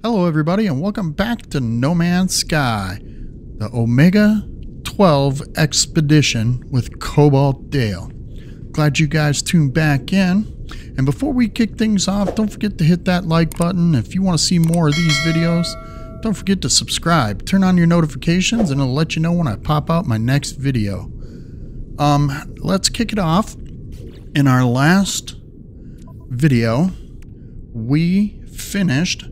Hello everybody and welcome back to No Man's Sky, the Omega 12 Expedition with Cobalt Dale. Glad you guys tuned back in. And before we kick things off, don't forget to hit that like button. If you want to see more of these videos, don't forget to subscribe. Turn on your notifications and it'll let you know when I pop out my next video. Let's kick it off. In our last video, we finished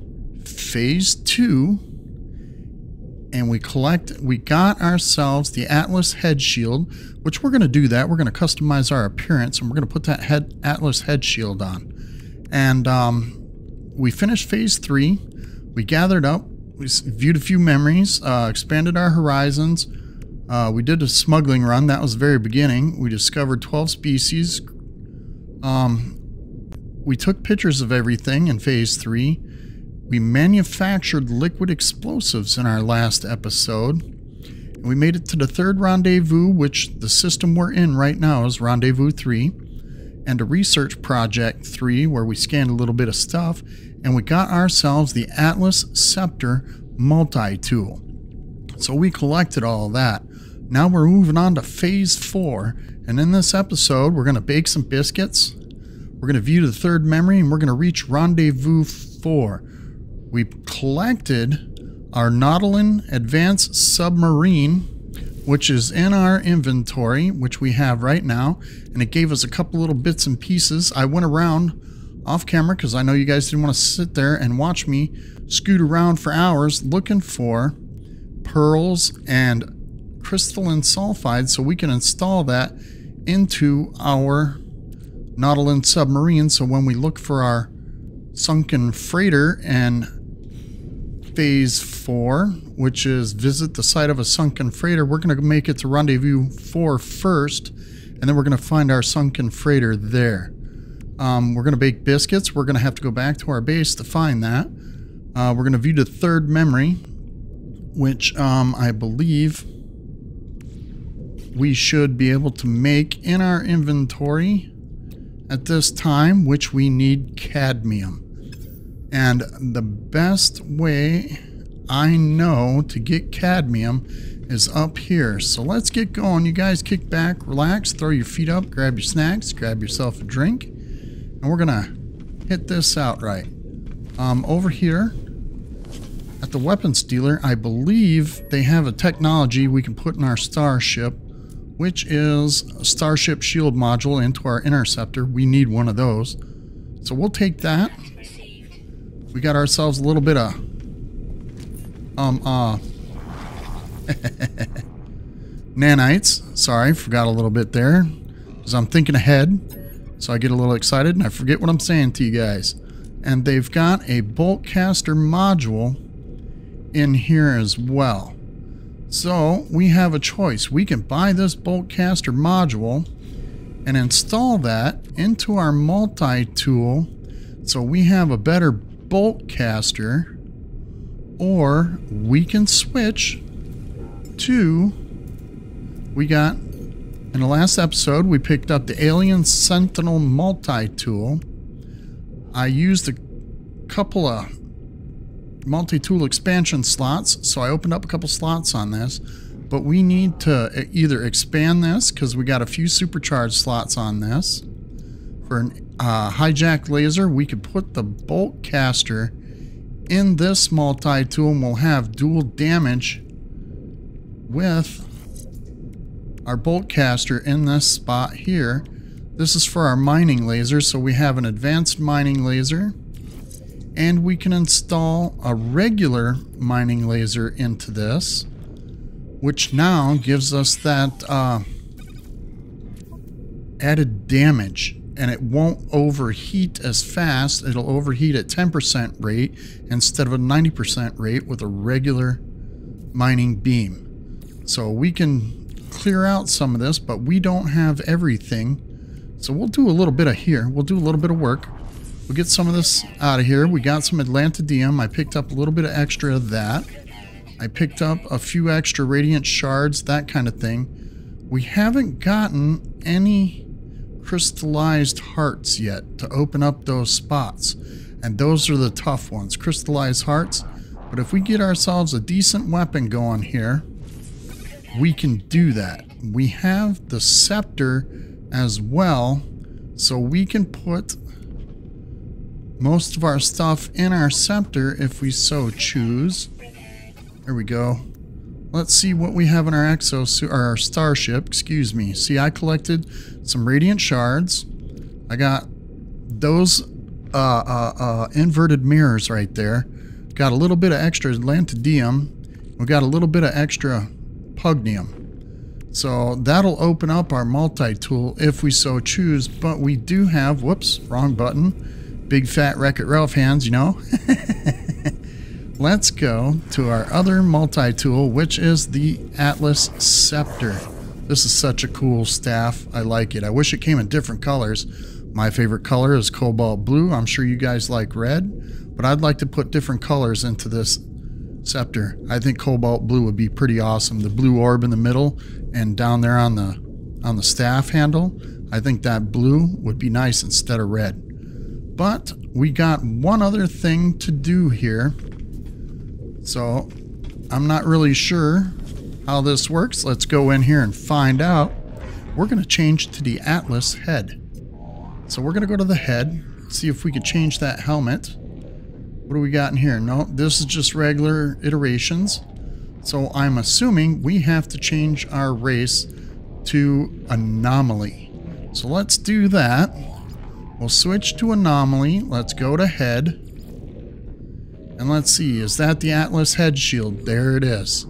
Phase 2, and we got ourselves the Atlas head shield, which we're going to do that. We're going to customize our appearance, and we're going to put that Atlas head shield on. And we finished Phase 3. We gathered up. We viewed a few memories, expanded our horizons. We did a smuggling run. That was the very beginning. We discovered 12 species. We took pictures of everything in Phase 3. We manufactured liquid explosives in our last episode. And we made it to the third rendezvous, which the system we're in right now is Rendezvous 3. And a research project 3, where we scanned a little bit of stuff. And we got ourselves the Atlas Scepter multi-tool. So we collected all of that. Now we're moving on to Phase 4. And in this episode, we're going to bake some biscuits. We're going to view the third memory, and we're going to reach Rendezvous 4. We collected our Nautilin Advanced Submarine, which is in our inventory, which we have right now, and it gave us a couple little bits and pieces. I went around off camera because I know you guys didn't want to sit there and watch me scoot around for hours looking for pearls and crystalline sulfide so we can install that into our Nautilin submarine, so when we look for our sunken freighter and Phase 4, which is visit the site of a sunken freighter, we're going to make it to Rendezvous 4 first, and then we're going to find our sunken freighter there. We're going to bake biscuits. We're going to have to go back to our base to find that. We're going to view the third memory, which I believe we should be able to make in our inventory at this time, which we need cadmium. And the best way I know to get cadmium is up here. So let's get going. You guys kick back, relax, throw your feet up, grab your snacks, grab yourself a drink, and we're gonna hit this out right. Over here at the weapons dealer, I believe they have a technology we can put in our starship, which is a starship shield module into our interceptor. We need one of those. So we'll take that. We got ourselves a little bit of nanites. Sorry, forgot a little bit there because I'm thinking ahead, so I get a little excited and I forget what I'm saying to you guys. And they've got a bolt caster module in here as well. So we have a choice. We can buy this bolt caster module and install that into our multi-tool so we have a better bolt caster, or we can switch to, we got, in the last episode we picked up the Alien Sentinel multi-tool. I used a couple of multi-tool expansion slots, so I opened up a couple slots on this, but we need to either expand this because we got a few supercharged slots on this. For an hijack laser, we could put the bolt caster in this multi-tool and we'll have dual damage with our bolt caster in this spot here. This is for our mining laser, so we have an advanced mining laser, and we can install a regular mining laser into this, which now gives us that added damage. And it won't overheat as fast. It'll overheat at 10% rate instead of a 90% rate with a regular mining beam. So we can clear out some of this, but we don't have everything. So we'll do a little bit of here. We'll do a little bit of work. We'll get some of this out of here. We got some Atlantidium. I picked up a little bit of extra of that. I picked up a few extra radiant shards, that kind of thing. We haven't gotten any crystallized hearts yet to open up those spots. And those are the tough ones, crystallized hearts. But if we get ourselves a decent weapon going here, we can do that. We have the scepter as well, so we can put most of our stuff in our scepter if we so choose. There we go. Let's see what we have in our exosuit, or our starship, excuse me. See, I collected some radiant shards. I got those inverted mirrors right there. Got a little bit of extra lantadium. We got a little bit of extra pugnium. So that'll open up our multi-tool if we so choose. But we do have, whoops, wrong button. Big fat Wreck-It Ralph hands, you know. Let's go to our other multi-tool, which is the Atlas Scepter. This is such a cool staff. I like it. I wish it came in different colors. My favorite color is cobalt blue. I'm sure you guys like red, but I'd like to put different colors into this scepter. I think cobalt blue would be pretty awesome. The blue orb in the middle and down there on the staff handle. I think that blue would be nice instead of red. But we got one other thing to do here. So I'm not really sure how this works. Let's go in here and find out. We're going to change to the Atlas head. So we're going to go to the head, see if we can change that helmet. What do we got in here? No, this is just regular iterations. So I'm assuming we have to change our race to Anomaly. So let's do that. We'll switch to Anomaly. Let's go to head. And let's see, is that the Atlas head shield? There it is.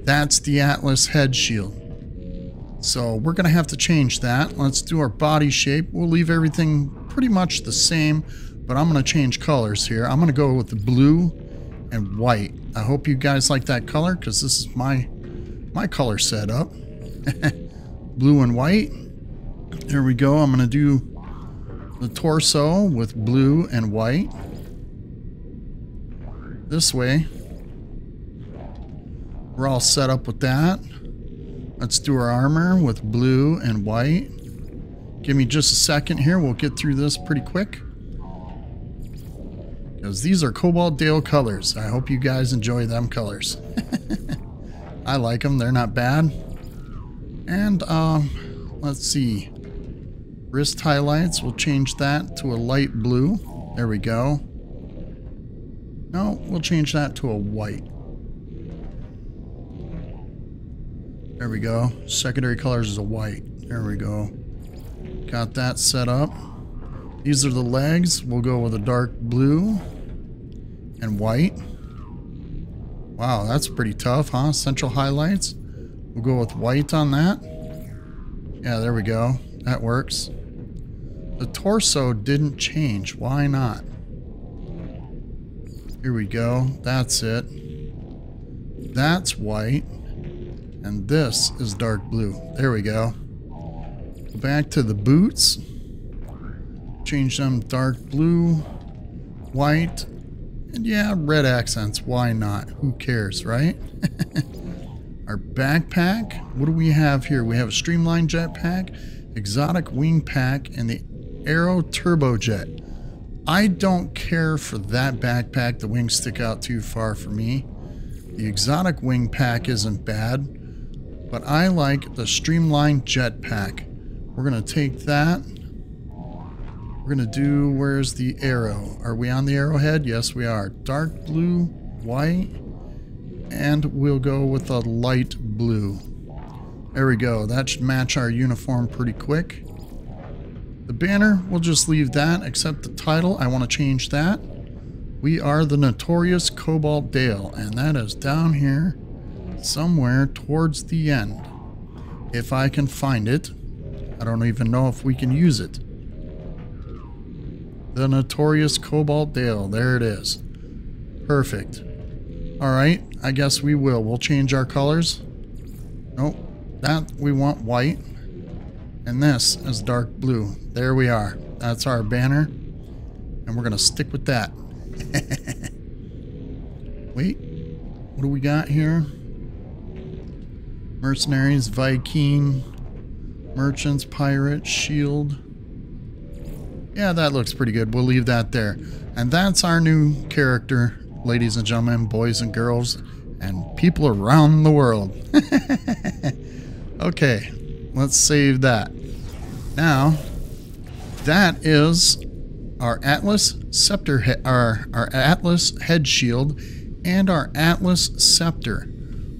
That's the Atlas head shield. So we're going to have to change that. Let's do our body shape. We'll leave everything pretty much the same, but I'm going to change colors here. I'm going to go with the blue and white. I hope you guys like that color because this is my color setup. Blue and white. There we go. I'm going to do the torso with blue and white. This way. We're all set up with that. Let's do our armor with blue and white. Give me just a second here. We'll get through this pretty quick. Because these are Cobalt Dale colors. I hope you guys enjoy them colors. I like them. They're not bad. And let's see. Wrist highlights. We'll change that to a light blue. There we go. No, we'll change that to a white. There we go. Secondary colors is a white. There we go. Got that set up. These are the legs. We'll go with a dark blue and white. Wow, that's pretty tough, huh? Central highlights. We'll go with white on that. Yeah, there we go. That works. The torso didn't change. Why not? Here we go. That's it. That's white. And this is dark blue. There we go. Go back to the boots. Change them dark blue, white, and yeah, red accents. Why not? Who cares, right? Our backpack. What do we have here? We have a streamlined jetpack, exotic wing pack, and the Aero Turbojet. I don't care for that backpack. The wings stick out too far for me. The exotic wing pack isn't bad, but I like the streamlined jetpack. We're going to take that. We're going to do, where's the arrow? Are we on the arrowhead? Yes, we are. Dark blue, white, and we'll go with a light blue. There we go. That should match our uniform pretty quick. The banner, we'll just leave that, except the title. I want to change that. We are the Notorious Cobalt Dale, and that is down here somewhere towards the end. If I can find it. I don't even know if we can use it. The Notorious Cobalt Dale. There it is. Perfect. Alright, I guess we will. We'll change our colors. Nope. That we want white. And this is dark blue. There we are. That's our banner. And we're going to stick with that. Wait. What do we got here? Mercenaries, Viking, Merchants, Pirate, Shield. Yeah, that looks pretty good. We'll leave that there. And that's our new character, ladies and gentlemen, boys and girls, and people around the world. Okay, let's save that. Now, that is our Atlas Scepter, our Atlas Head Shield, and our Atlas Scepter.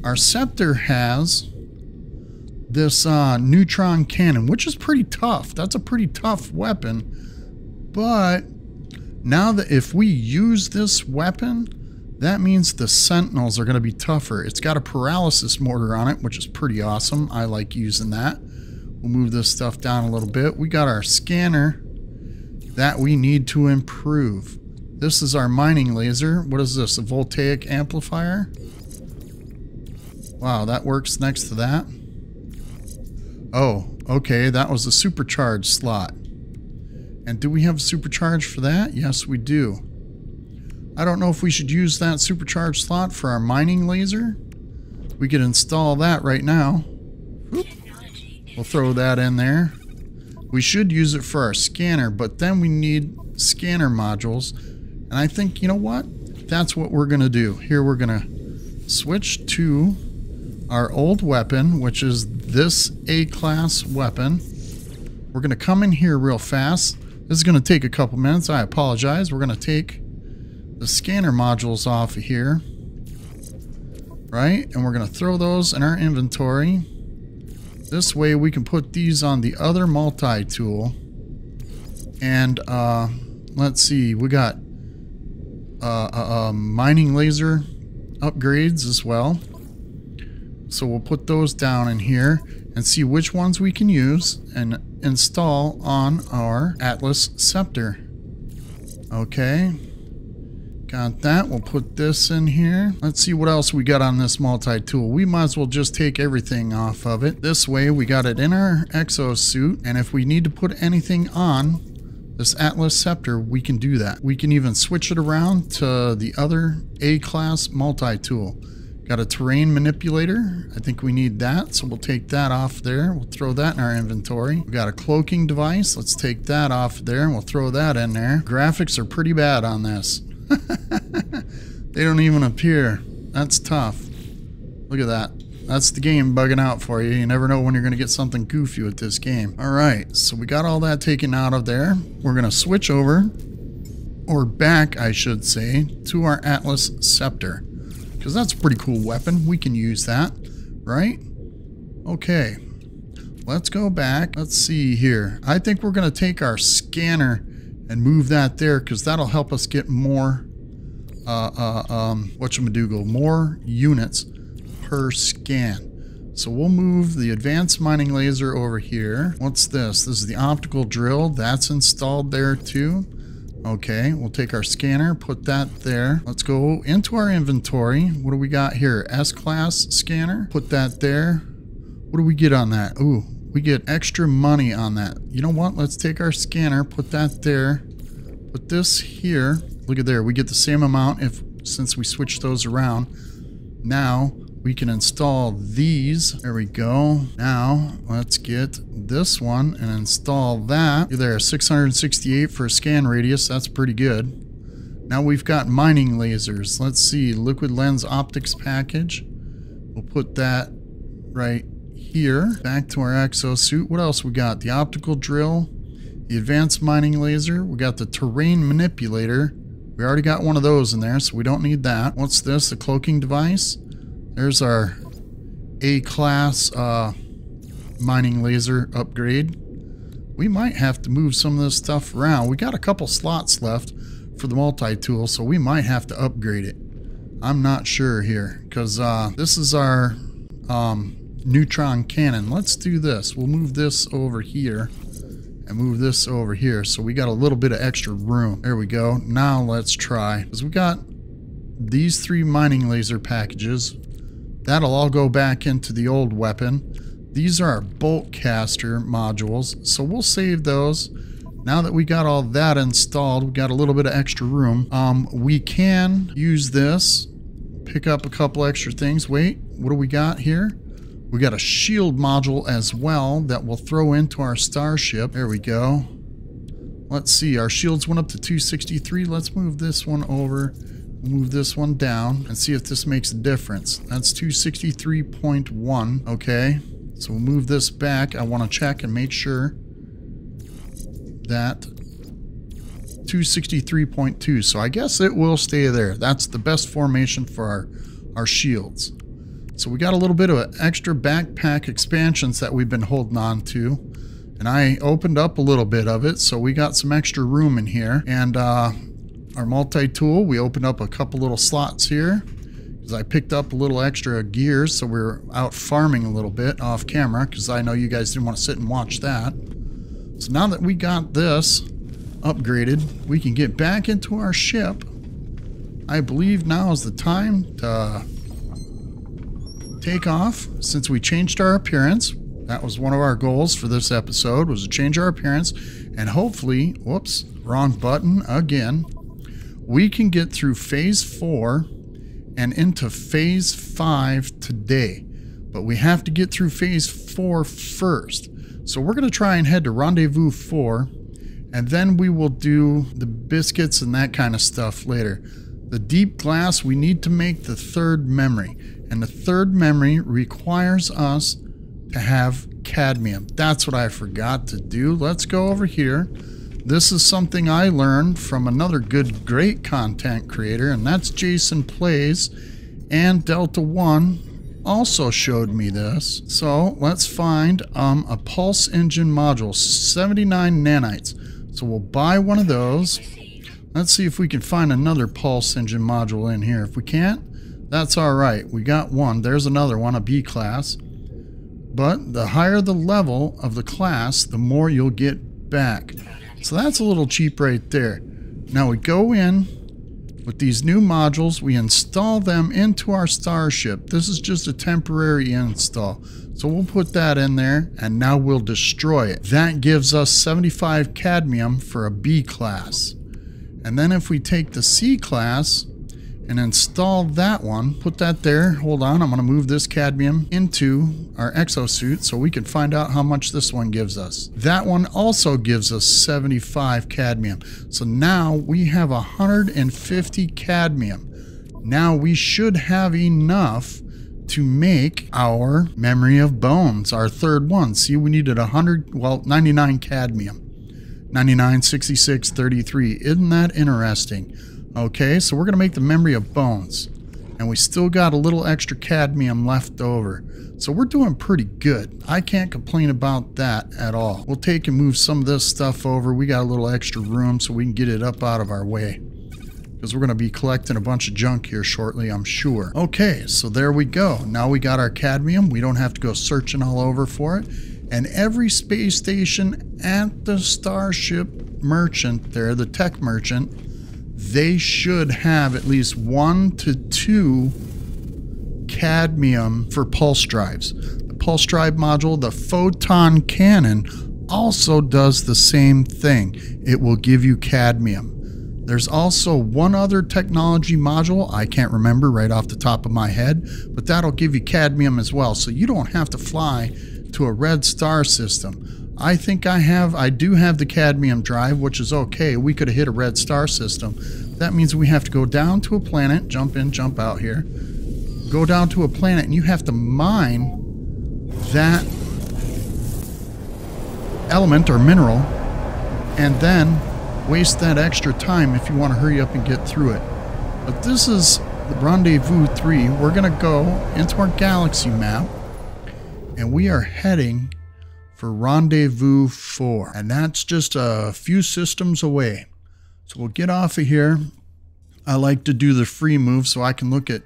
Our Scepter has this neutron cannon, which is pretty tough. That's a pretty tough weapon. But now that if we use this weapon, that means the Sentinels are going to be tougher. It's got a paralysis mortar on it, which is pretty awesome. I like using that. We'll move this stuff down a little bit. We got our scanner that we need to improve. This is our mining laser. What is this? A voltaic amplifier? Wow, that works next to that. Oh, okay, that was a supercharge slot. And do we have a supercharge for that? Yes, we do. I don't know if we should use that supercharge slot for our mining laser. We could install that right now. Oop. We'll throw that in there. We should use it for our scanner, but then we need scanner modules. And I think, you know what? That's what we're going to do. Here we're going to switch to our old weapon, which is this A-class weapon. We're going to come in here real fast. This is going to take a couple minutes. I apologize. We're going to take the scanner modules off of here. Right? And we're going to throw those in our inventory. This way we can put these on the other multi-tool. And let's see. We got mining laser upgrades as well. So we'll put those down in here and see which ones we can use and install on our Atlas Scepter. Okay. Got that. We'll put this in here. Let's see what else we got on this multi-tool. We might as well just take everything off of it. This way we got it in our exosuit, and if we need to put anything on this Atlas Scepter, we can do that. We can even switch it around to the other A-class multi-tool. Got a terrain manipulator. I think we need that, so we'll take that off there. We'll throw that in our inventory. We got a cloaking device. Let's take that off there, and we'll throw that in there. Graphics are pretty bad on this. They don't even appear. That's tough. Look at that. That's the game bugging out for you. You never know when you're going to get something goofy with this game. Alright, so we got all that taken out of there. We're going to switch over, or back I should say, to our Atlas Scepter. Because that's a pretty cool weapon. We can use that, right? Okay. Let's go back. Let's see here. I think we're going to take our scanner and move that there, because that'll help us get more, whatchamacallit, more units per scan. So we'll move the advanced mining laser over here. What's this? This is the optical drill. That's installed there too. Okay, we'll take our scanner, put that there. Let's go into our inventory. What do we got here? S-class scanner. Put that there. What do we get on that? Ooh, we get extra money on that. You know what? Let's take our scanner, put that there. Put this here. Look at there. We get the same amount since we switched those around. Now we can install these. There we go. Now let's get this one and install that. There, 668 for a scan radius. That's pretty good. Now we've got mining lasers. Let's see, liquid lens optics package. We'll put that right here. Back to our exosuit. What else we got? The optical drill, the advanced mining laser. We got the terrain manipulator. We already got one of those in there, so we don't need that. What's this? The cloaking device. There's our A-class mining laser upgrade. We might have to move some of this stuff around. We got a couple slots left for the multi-tool, so we might have to upgrade it. I'm not sure here, because this is our neutron cannon. Let's do this. We'll move this over here and move this over here, so we got a little bit of extra room. There we go. Now let's try, because we got these 3 mining laser packages. That'll all go back into the old weapon. These are our bolt caster modules, so we'll save those. Now that we got all that installed, we got a little bit of extra room. We can use this, pick up a couple extra things. Wait, what do we got here? We got a shield module as well that we'll throw into our starship. There we go. Let's see, our shields went up to 263. Let's move this one over, move this one down, and see if this makes a difference. That's 263.1. Okay, so we'll move this back. I want to check and make sure that 263.2. So I guess it will stay there. That's the best formation for our shields. So we got a little bit of extra backpack expansions that we've been holding on to. And I opened up a little bit of it, so we got some extra room in here. And our multi-tool, we opened up a couple little slots here because I picked up a little extra gears, so we're out farming a little bit off camera because I know you guys didn't want to sit and watch that. So now that we got this upgraded, we can get back into our ship. I believe now is the time to take off since we changed our appearance. That was one of our goals for this episode, was to change our appearance, and hopefully, whoops, wrong button again, we can get through phase 4 and into phase 5 today. But we have to get through phase 4 first. So we're going to try and head to Rendezvous 4, and then we will do the biscuits and that kind of stuff later. The deep glass, we need to make the third memory, and the third memory requires us to have cadmium. That's what I forgot to do. Let's go over here. This is something I learned from another great content creator, and that's Jason Plays, and Delta One also showed me this. So let's find a pulse engine module, 79 nanites. So we'll buy one of those. Let's see if we can find another pulse engine module in here. If we can't, that's all right. We got one. There's another one, a B class. But the higher the level of the class, the more you'll get back. So that's a little cheap right there. Now we go in with these new modules, we install them into our starship. This is just a temporary install. So we'll put that in there, and now we'll destroy it. That gives us 75 cadmium for a B class. And then if we take the C class and install that one, put that there. Hold on, I'm going to move this cadmium into our exosuit so we can find out how much this one gives us. That one also gives us 75 cadmium. So now we have 150 cadmium. Now we should have enough to make our memory of bones, our third one. See, we needed 99 cadmium. 99, 66, 33. Isn't that interesting? Okay, so we're going to make the memory of bones. And we still got a little extra cadmium left over. So we're doing pretty good. I can't complain about that at all. We'll take and move some of this stuff over. We got a little extra room so we can get it up out of our way. Because we're going to be collecting a bunch of junk here shortly, I'm sure. Okay, so there we go. Now we got our cadmium. We don't have to go searching all over for it. And every space station at the Starship Merchant there, the tech merchant, they should have at least 1 to 2 cadmium for pulse drives. The pulse drive module, the photon cannon, also does the same thing. It will give you cadmium. There's also one other technology module, I can't remember right off the top of my head, but that'll give you cadmium as well, so you don't have to fly to a red star system. I think I do have the cadmium drive, which is okay. We could have hit a red star system. That means we have to go down to a planet, jump in, jump out here, go down to a planet, and you have to mine that element or mineral, and then waste that extra time if you want to hurry up and get through it. But this is the Rendezvous 3. We're going to go into our galaxy map, and we are heading for Rendezvous 4, and that's just a few systems away. So we'll get off of here. I like to do the free move so I can look at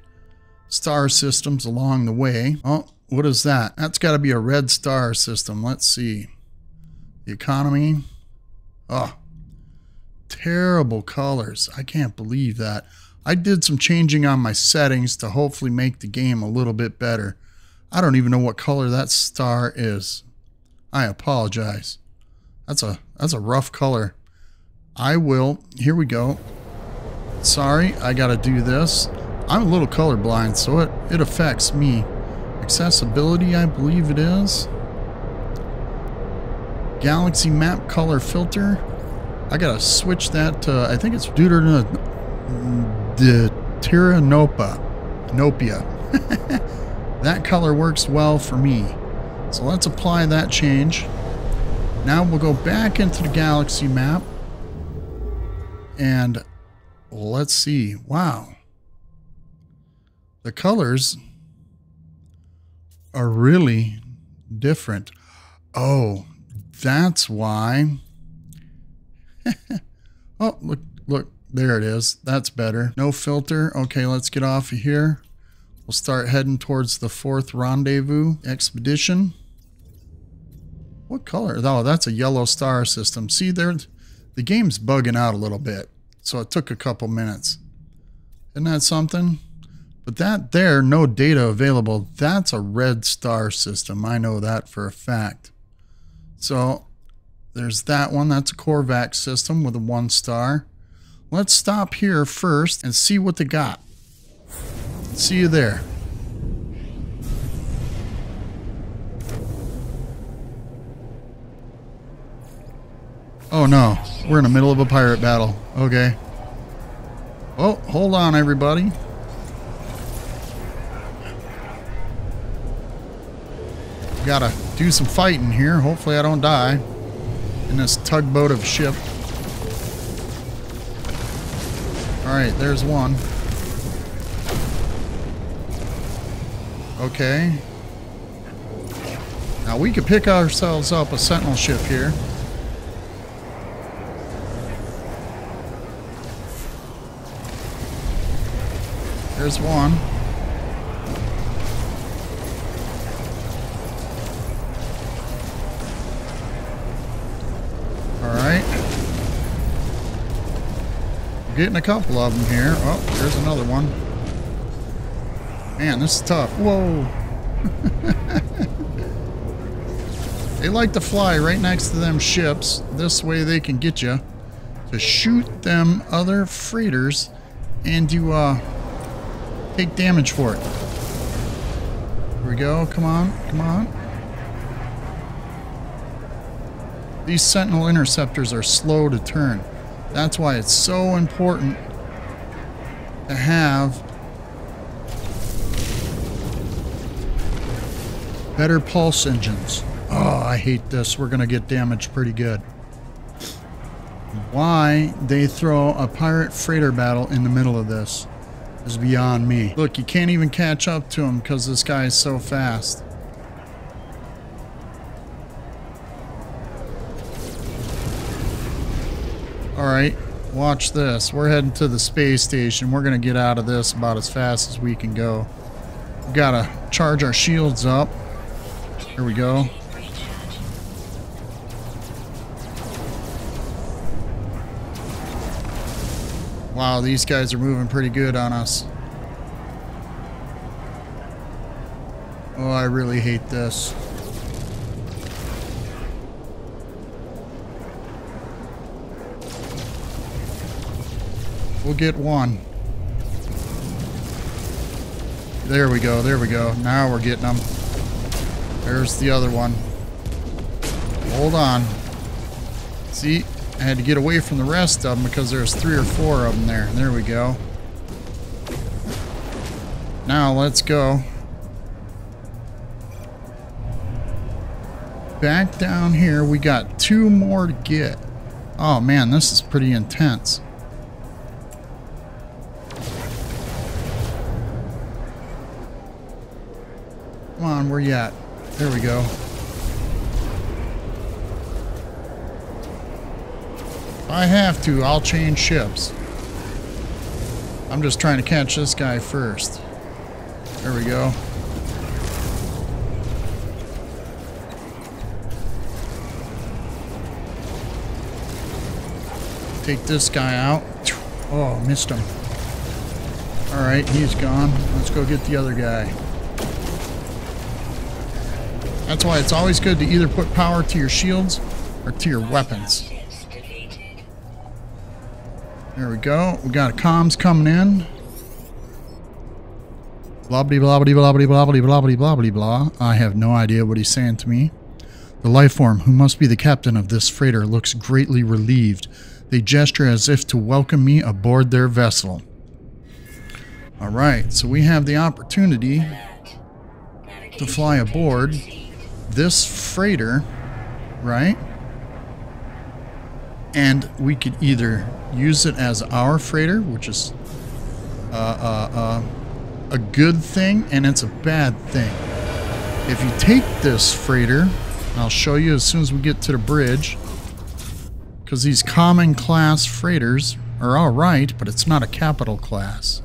star systems along the way. Oh, what is that? That's got to be a red star system. Let's see. The economy. Oh, terrible colors. I can't believe that. I did some changing on my settings to hopefully make the game a little bit better. I don't even know what color that star is. I apologize. That's a rough color. Here we go. Sorry, I gotta do this. I'm a little colorblind, so it affects me. Accessibility, I believe it is. Galaxy map color filter. I gotta switch that to, I think it's Nopia. That color works well for me. So let's apply that change. Now we'll go back into the galaxy map. And let's see. Wow. The colors are really different. Oh, that's why. Oh, look, there it is. That's better. No filter. Okay, let's get off of here. We'll start heading towards the 4th rendezvous expedition. What color? Oh, that's a yellow star system. See, there, the game's bugging out a little bit, so it took a couple minutes. Isn't that something? But that there, no data available, that's a red star system. I know that for a fact. So there's that one. That's a Korvax system with a 1 star. Let's stop here first and see what they got. See you there. Oh no, we're in the middle of a pirate battle. Okay. Oh, hold on everybody. Gotta do some fighting here. Hopefully I don't die in this tugboat of a ship. Alright, there's one. Okay. Now we could pick ourselves up a sentinel ship here. There's one. Alright. We're getting a couple of them here. Oh, there's another one. Man, this is tough. Whoa. They like to fly right next to them ships. This way they can get you to shoot them other freighters and you take damage for it. Here we go. Come on. Come on. These Sentinel interceptors are slow to turn. That's why it's so important to have better pulse engines. Oh, I hate this. We're going to get damaged pretty good. Why they throw a pirate freighter battle in the middle of this is beyond me. Look, you can't even catch up to him because this guy is so fast. Alright, watch this. We're heading to the space station. We're going to get out of this about as fast as we can go. We've got to charge our shields up. Here we go. Wow, these guys are moving pretty good on us. Oh, I really hate this. We'll get one. There we go, there we go. Now we're getting them. There's the other one. Hold on. See? I had to get away from the rest of them because there's 3 or 4 of them there. There we go. Now let's go. Back down here, we got 2 more to get. Oh man, this is pretty intense. Come on, where you at? There we go. If I have to, I'll change ships. I'm just trying to catch this guy first. There we go. Take this guy out. Oh, missed him. Alright, he's gone. Let's go get the other guy. That's why it's always good to either put power to your shields or to your weapons. There we go. We got a comms coming in. Blah blah blah blah blah blah blah blah blah blah blah. I have no idea what he's saying to me. The life form, who must be the captain of this freighter, looks greatly relieved. They gesture as if to welcome me aboard their vessel. Alright, so we have the opportunity to fly aboard this freighter, right? And we could either use it as our freighter, which is a good thing, and it's a bad thing. If you take this freighter, I'll show you as soon as we get to the bridge, because these common class freighters are alright, but it's not a capital class.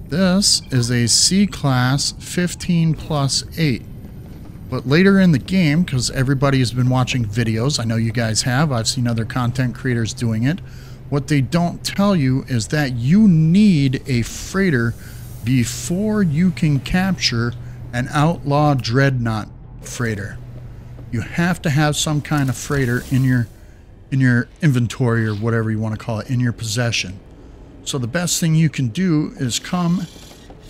This is a C class 15 plus 8. But later in the game, because everybody has been watching videos, I know you guys have, I've seen other content creators doing it, what they don't tell you is that you need a freighter before you can capture an outlaw dreadnought freighter. You have to have some kind of freighter in your inventory, or whatever you want to call it, in your possession. So the best thing you can do is come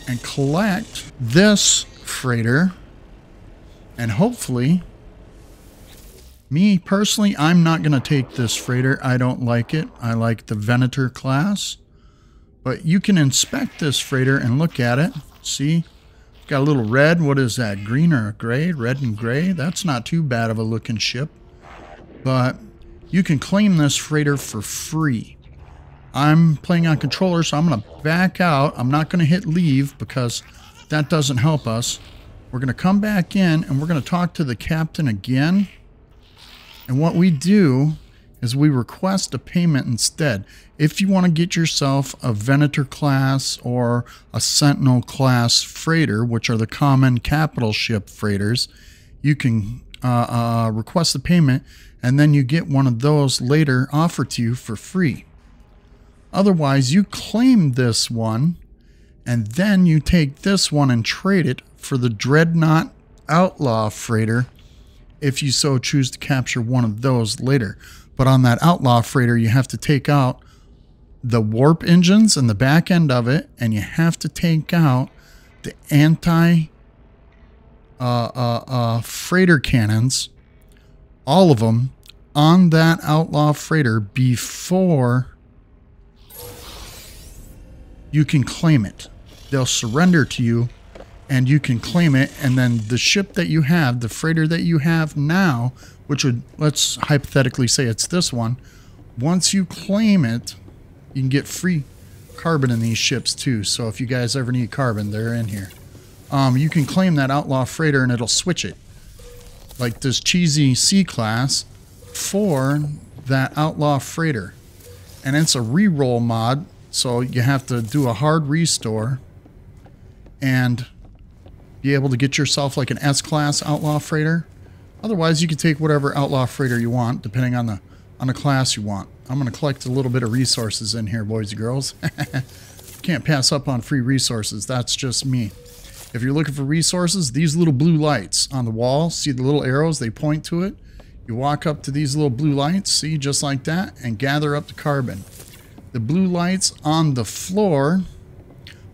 and collect this freighter, and hopefully, me personally, I'm not going to take this freighter. I don't like it. I like the Venator class. But you can inspect this freighter and look at it. See? Got a little red. What is that? Green or gray? Red and gray? That's not too bad of a looking ship. But you can claim this freighter for free. I'm playing on controller, so I'm going to back out. I'm not going to hit leave because that doesn't help us. We're going to come back in and we're going to talk to the captain again. And what we do is we request a payment instead. If you want to get yourself a Venator class or a Sentinel class freighter, which are the common capital ship freighters, you can request a payment, and then you get one of those later offered to you for free. Otherwise, you claim this one, and then you take this one and trade it for the Dreadnought Outlaw freighter if you so choose to capture one of those later. But on that Outlaw freighter, you have to take out the warp engines and the back end of it, and you have to take out the freighter cannons, all of them, on that Outlaw freighter before you can claim it. They'll surrender to you and you can claim it, and then the ship that you have, the freighter that you have now, which would, let's hypothetically say it's this one, once you claim it, you can get free carbon in these ships too. So if you guys ever need carbon, they're in here. You can claim that Outlaw freighter and it'll switch it, like this cheesy C-class, for that Outlaw freighter. And it's a reroll mod, so you have to do a hard restore and be able to get yourself like an S-class Outlaw freighter. Otherwise, you can take whatever Outlaw freighter you want, depending on the class you want. I'm going to collect a little bit of resources in here, boys and girls. Can't pass up on free resources. That's just me. If you're looking for resources, these little blue lights on the wall, see the little arrows? They point to it. You walk up to these little blue lights, see, just like that, and gather up the carbon. The blue lights on the floor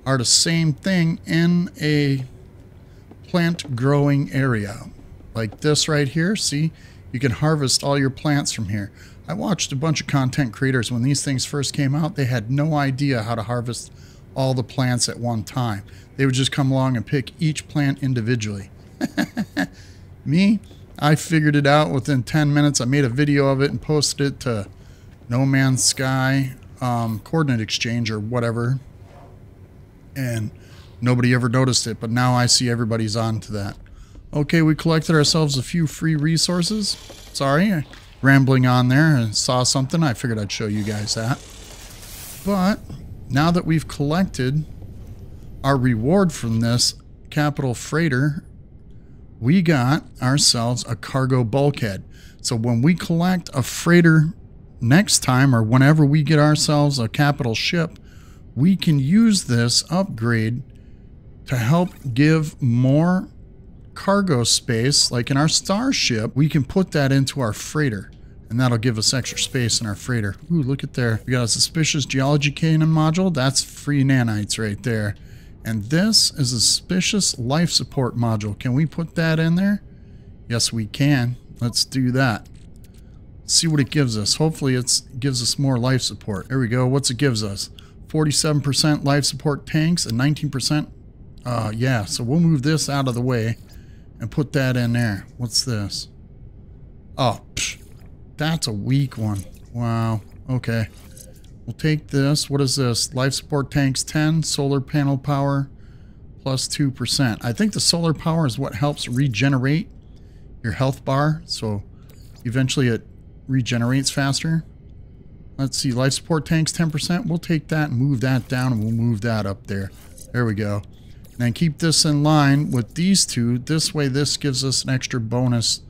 are the same thing in a plant growing area. Like this right here, see? You can harvest all your plants from here. I watched a bunch of content creators when these things first came out. They had no idea how to harvest all the plants at one time. They would just come along and pick each plant individually. Me, I figured it out within 10 minutes. I made a video of it and posted it to No Man's Sky Coordinate Exchange or whatever. And nobody ever noticed it, but now I see everybody's on to that. Okay, we collected ourselves a few free resources. Sorry, rambling on there and saw something. I figured I'd show you guys that. But now that we've collected our reward from this capital freighter, we got ourselves a cargo bulkhead. So when we collect a freighter next time, or whenever we get ourselves a capital ship, we can use this upgrade to help give more cargo space. Like in our starship, we can put that into our freighter, and that'll give us extra space in our freighter. Ooh, look at there. We got a suspicious geology cannon module. That's free nanites right there. And this is a suspicious life support module. Can we put that in there? Yes, we can. Let's do that. See what it gives us. Hopefully it gives us more life support. There we go. What's it gives us? 47% life support tanks and 19%. Yeah, so we'll move this out of the way and put that in there. What's this? Oh, psh, that's a weak one. Wow. Okay. We'll take this. What is this? Life support tanks 10, solar panel power plus 2%. I think the solar power is what helps regenerate your health bar. So eventually it regenerates faster. Let's see. Life support tanks 10%. We'll take that and move that down, and we'll move that up there. There we go. And then keep this in line with these two. This way this gives us an extra bonus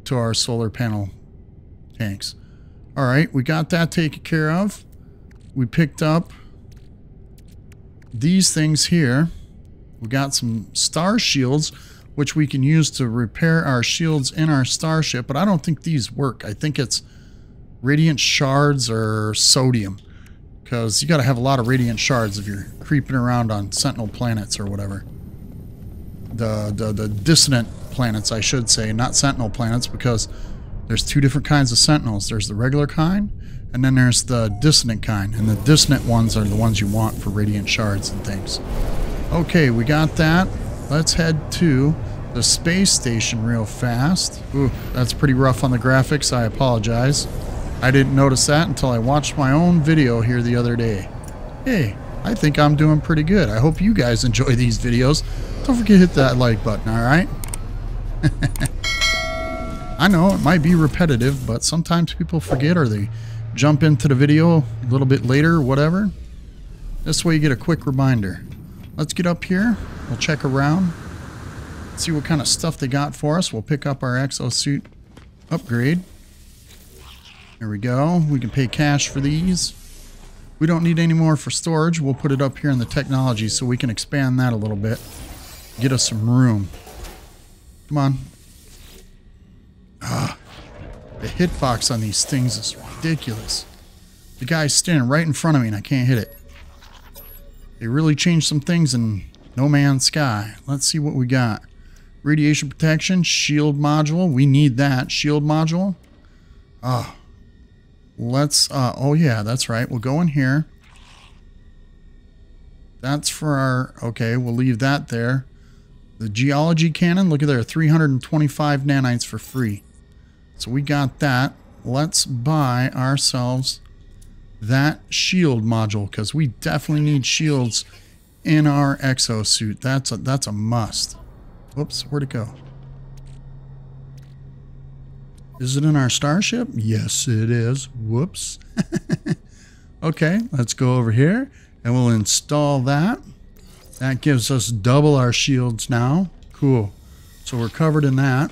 to our solar panel tanks. Alright, we got that taken care of. We picked up these things here. We got some star shields, which we can use to repair our shields in our starship, but I don't think these work. I think it's radiant shards or sodium, because you got to have a lot of radiant shards if you're creeping around on Sentinel planets or whatever. The dissonant planets, I should say, not Sentinel planets, because there's two different kinds of Sentinels. There's the regular kind, and then there's the dissonant kind, and the dissonant ones are the ones you want for radiant shards and things. Okay, we got that. Let's head to the space station real fast. Ooh, that's pretty rough on the graphics. I apologize. I didn't notice that until I watched my own video here the other day. Hey, I think I'm doing pretty good. I hope you guys enjoy these videos. Don't forget to hit that like button, alright? I know it might be repetitive, but sometimes people forget or they jump into the video a little bit later or whatever. This way you get a quick reminder. Let's get up here. We'll check around. See what kind of stuff they got for us. We'll pick up our exosuit upgrade. There we go. We can pay cash for these. We don't need any more for storage. We'll put it up here in the technology so we can expand that a little bit. Get us some room. Come on. Ah, the hitbox on these things is ridiculous. The guy's standing right in front of me and I can't hit it. They really changed some things in No Man's Sky. Let's see what we got. Radiation protection, shield module. We need that. Shield module. Oh yeah, that's right. We'll go in here. That's for our, okay, we'll leave that there. The geology cannon, look at there, 325 nanites for free. So we got that. Let's buy ourselves that shield module, because we definitely need shields in our exosuit. That's a must. Whoops, where'd it go? Is it in our starship? Yes, it is. Whoops. Okay, let's go over here and we'll install that. That gives us double our shields now. Cool. So we're covered in that.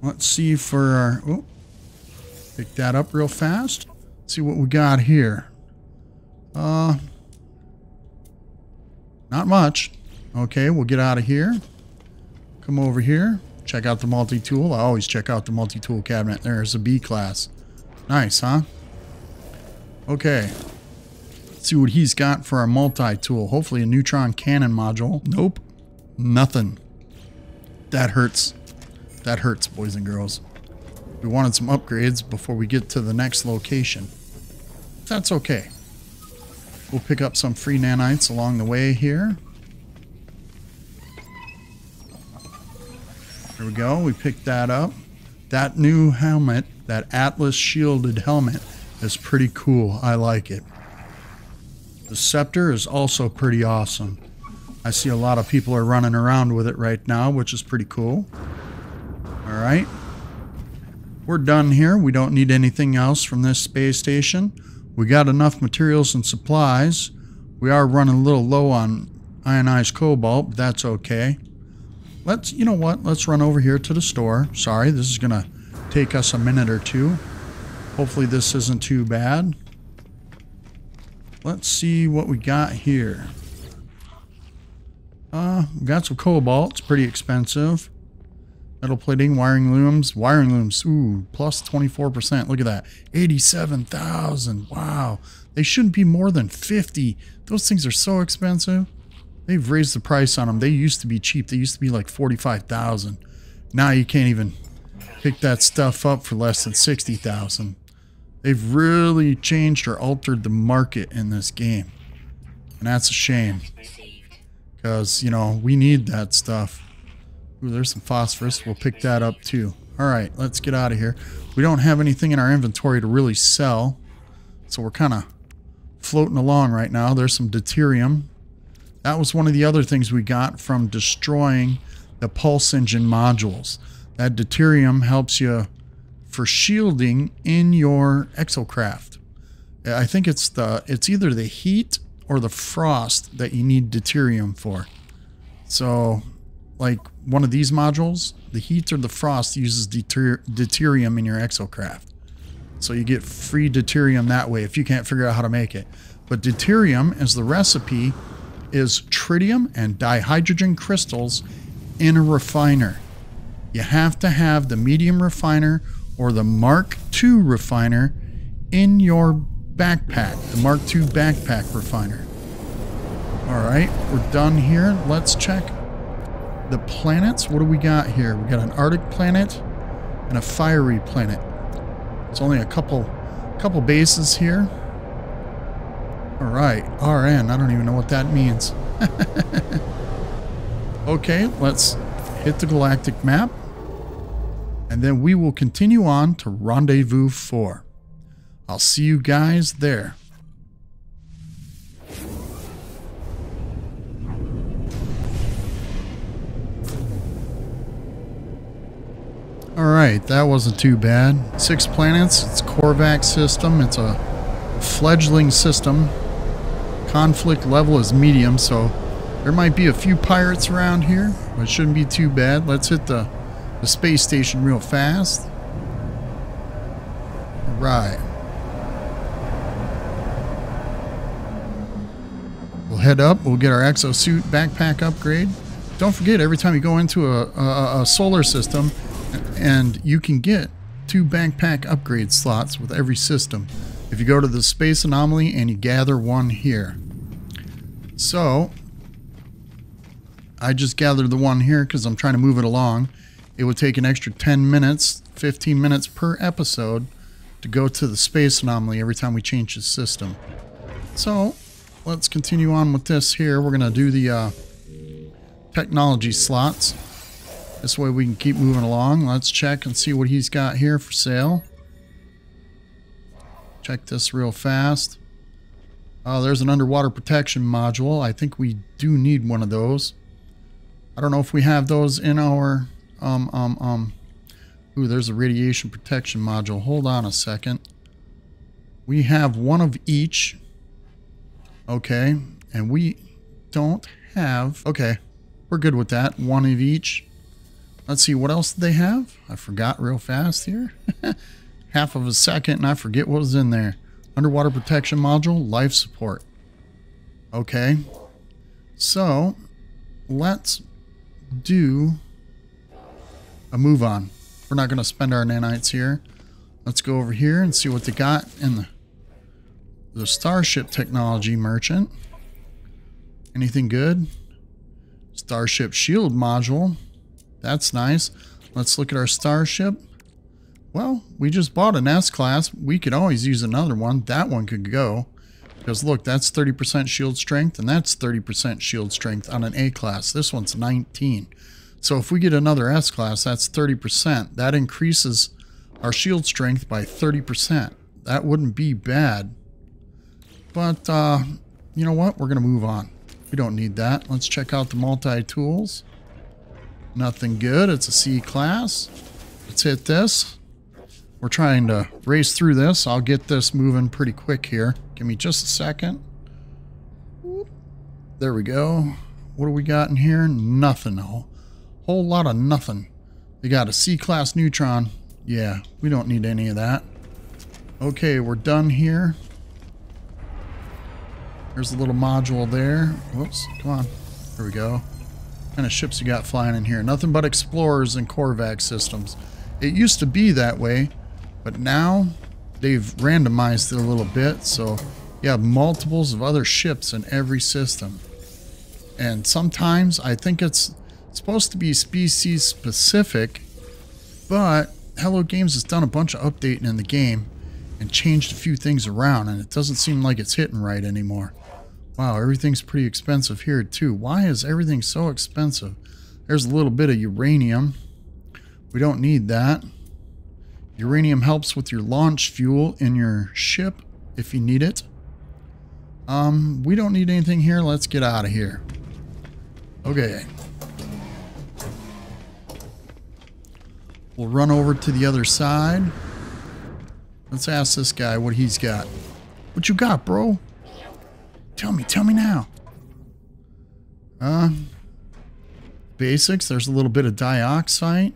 Let's see for our... Oh, pick that up real fast. See what we got here. Not much. Okay, we'll get out of here. Come over here. Check out the multi-tool. I always check out the multi-tool cabinet. There's a B class. Nice, huh? Okay. Let's see what he's got for our multi-tool. Hopefully a neutron cannon module. Nope. Nothing. That hurts. That hurts, boys and girls. We wanted some upgrades before we get to the next location. That's okay. We'll pick up some free nanites along the way here. There we go. We picked that up. That new helmet, that Atlas shielded helmet, is pretty cool. I like it. The scepter is also pretty awesome. I see a lot of people are running around with it right now, which is pretty cool. Alright. We're done here. We don't need anything else from this space station. We got enough materials and supplies. We are running a little low on ionized cobalt, but that's okay. You know what? Let's run over here to the store. Sorry, this is going to take us a minute or two. Hopefully this isn't too bad. Let's see what we got here. We got some cobalt. It's pretty expensive. Metal plating, wiring looms. Wiring looms, ooh, plus 24%. Look at that. 87,000. Wow. They shouldn't be more than 50. Those things are so expensive. They've raised the price on them. They used to be cheap. They used to be like 45,000. Now you can't even pick that stuff up for less than 60,000. They've really changed or altered the market in this game. And that's a shame. Because, you know, we need that stuff. Ooh, there's some phosphorus. We'll pick that up too. Alright, let's get out of here. We don't have anything in our inventory to really sell. So we're kind of floating along right now. There's some deuterium. That was one of the other things we got from destroying the pulse engine modules. That deuterium helps you for shielding in your exocraft. I think it's either the heat or the frost that you need deuterium for. So, like one of these modules, the heat or the frost uses deuterium in your exocraft. So you get free deuterium that way if you can't figure out how to make it. But deuterium, as the recipe, is tritium and dihydrogen crystals in a refiner. You have to have the medium refiner or the Mark II refiner in your backpack, the Mark II backpack refiner. Alright, we're done here. Let's check the planets. What do we got here? We got an Arctic planet and a fiery planet. It's only a couple bases here. Alright, RN. I don't even know what that means. Okay, let's hit the galactic map. And then we will continue on to Rendezvous 4. I'll see you guys there. Alright, that wasn't too bad. 6 planets, it's a Korvax system, it's a fledgling system. Conflict level is medium, so there might be a few pirates around here, but it shouldn't be too bad. Let's hit the space station real fast. Alright. We'll head up, we'll get our exosuit backpack upgrade. Don't forget, every time you go into a solar system, and you can get 2 backpack upgrade slots with every system if you go to the space anomaly and you gather one here. So I just gathered the one here because I'm trying to move it along. It would take an extra 10 minutes, 15 minutes per episode to go to the space anomaly every time we change the system. So let's continue on with this here. We're going to do the technology slots. This way we can keep moving along. Let's check and see what he's got here for sale. Check this real fast. There's an underwater protection module. I think we do need one of those. I don't know if we have those in our... Ooh, there's a radiation protection module. Hold on a second. We have one of each. Okay. And we don't have... Okay. We're good with that. One of each. Let's see, what else did they have? I forgot real fast here. Half of a second and I forget what was in there. Underwater protection module, life support. Okay. So, let's do a move on. We're not going to spend our nanites here. Let's go over here and see what they got in the Starship Technology Merchant. Anything good? Starship Shield Module. That's nice. Let's look at our Starship. Well, we just bought an S-Class. We could always use another one. That one could go. Because look, that's 30% shield strength, and that's 30% shield strength on an A-Class. This one's 19. So if we get another S-Class, that's 30%. That increases our shield strength by 30%. That wouldn't be bad. But, you know what? We're going to move on. We don't need that. Let's check out the multi-tools. Nothing good. It's a C-Class. Let's hit this. We're trying to race through this. I'll get this moving pretty quick here. Give me just a second. There we go. What do we got in here? Nothing. A whole lot of nothing. They got a C-Class Neutron. Yeah, we don't need any of that. Okay, we're done here. There's a little module there. Whoops, come on. There we go. What kind of ships you got flying in here? Nothing but Explorers and Korvax systems. It used to be that way, but now they've randomized it a little bit, so you have multiples of other ships in every system. And sometimes I think it's supposed to be species specific, But Hello Games has done a bunch of updating in the game and changed a few things around, and it doesn't seem like it's hitting right anymore. Wow, everything's pretty expensive here too. Why is everything so expensive? There's a little bit of uranium. We don't need that. Uranium helps with your launch fuel in your ship if you need it. We don't need anything here. Let's get out of here. Okay. We'll run over to the other side. Let's ask this guy what he's got. What you got, bro? Tell me now. Basics. There's a little bit of dioxide,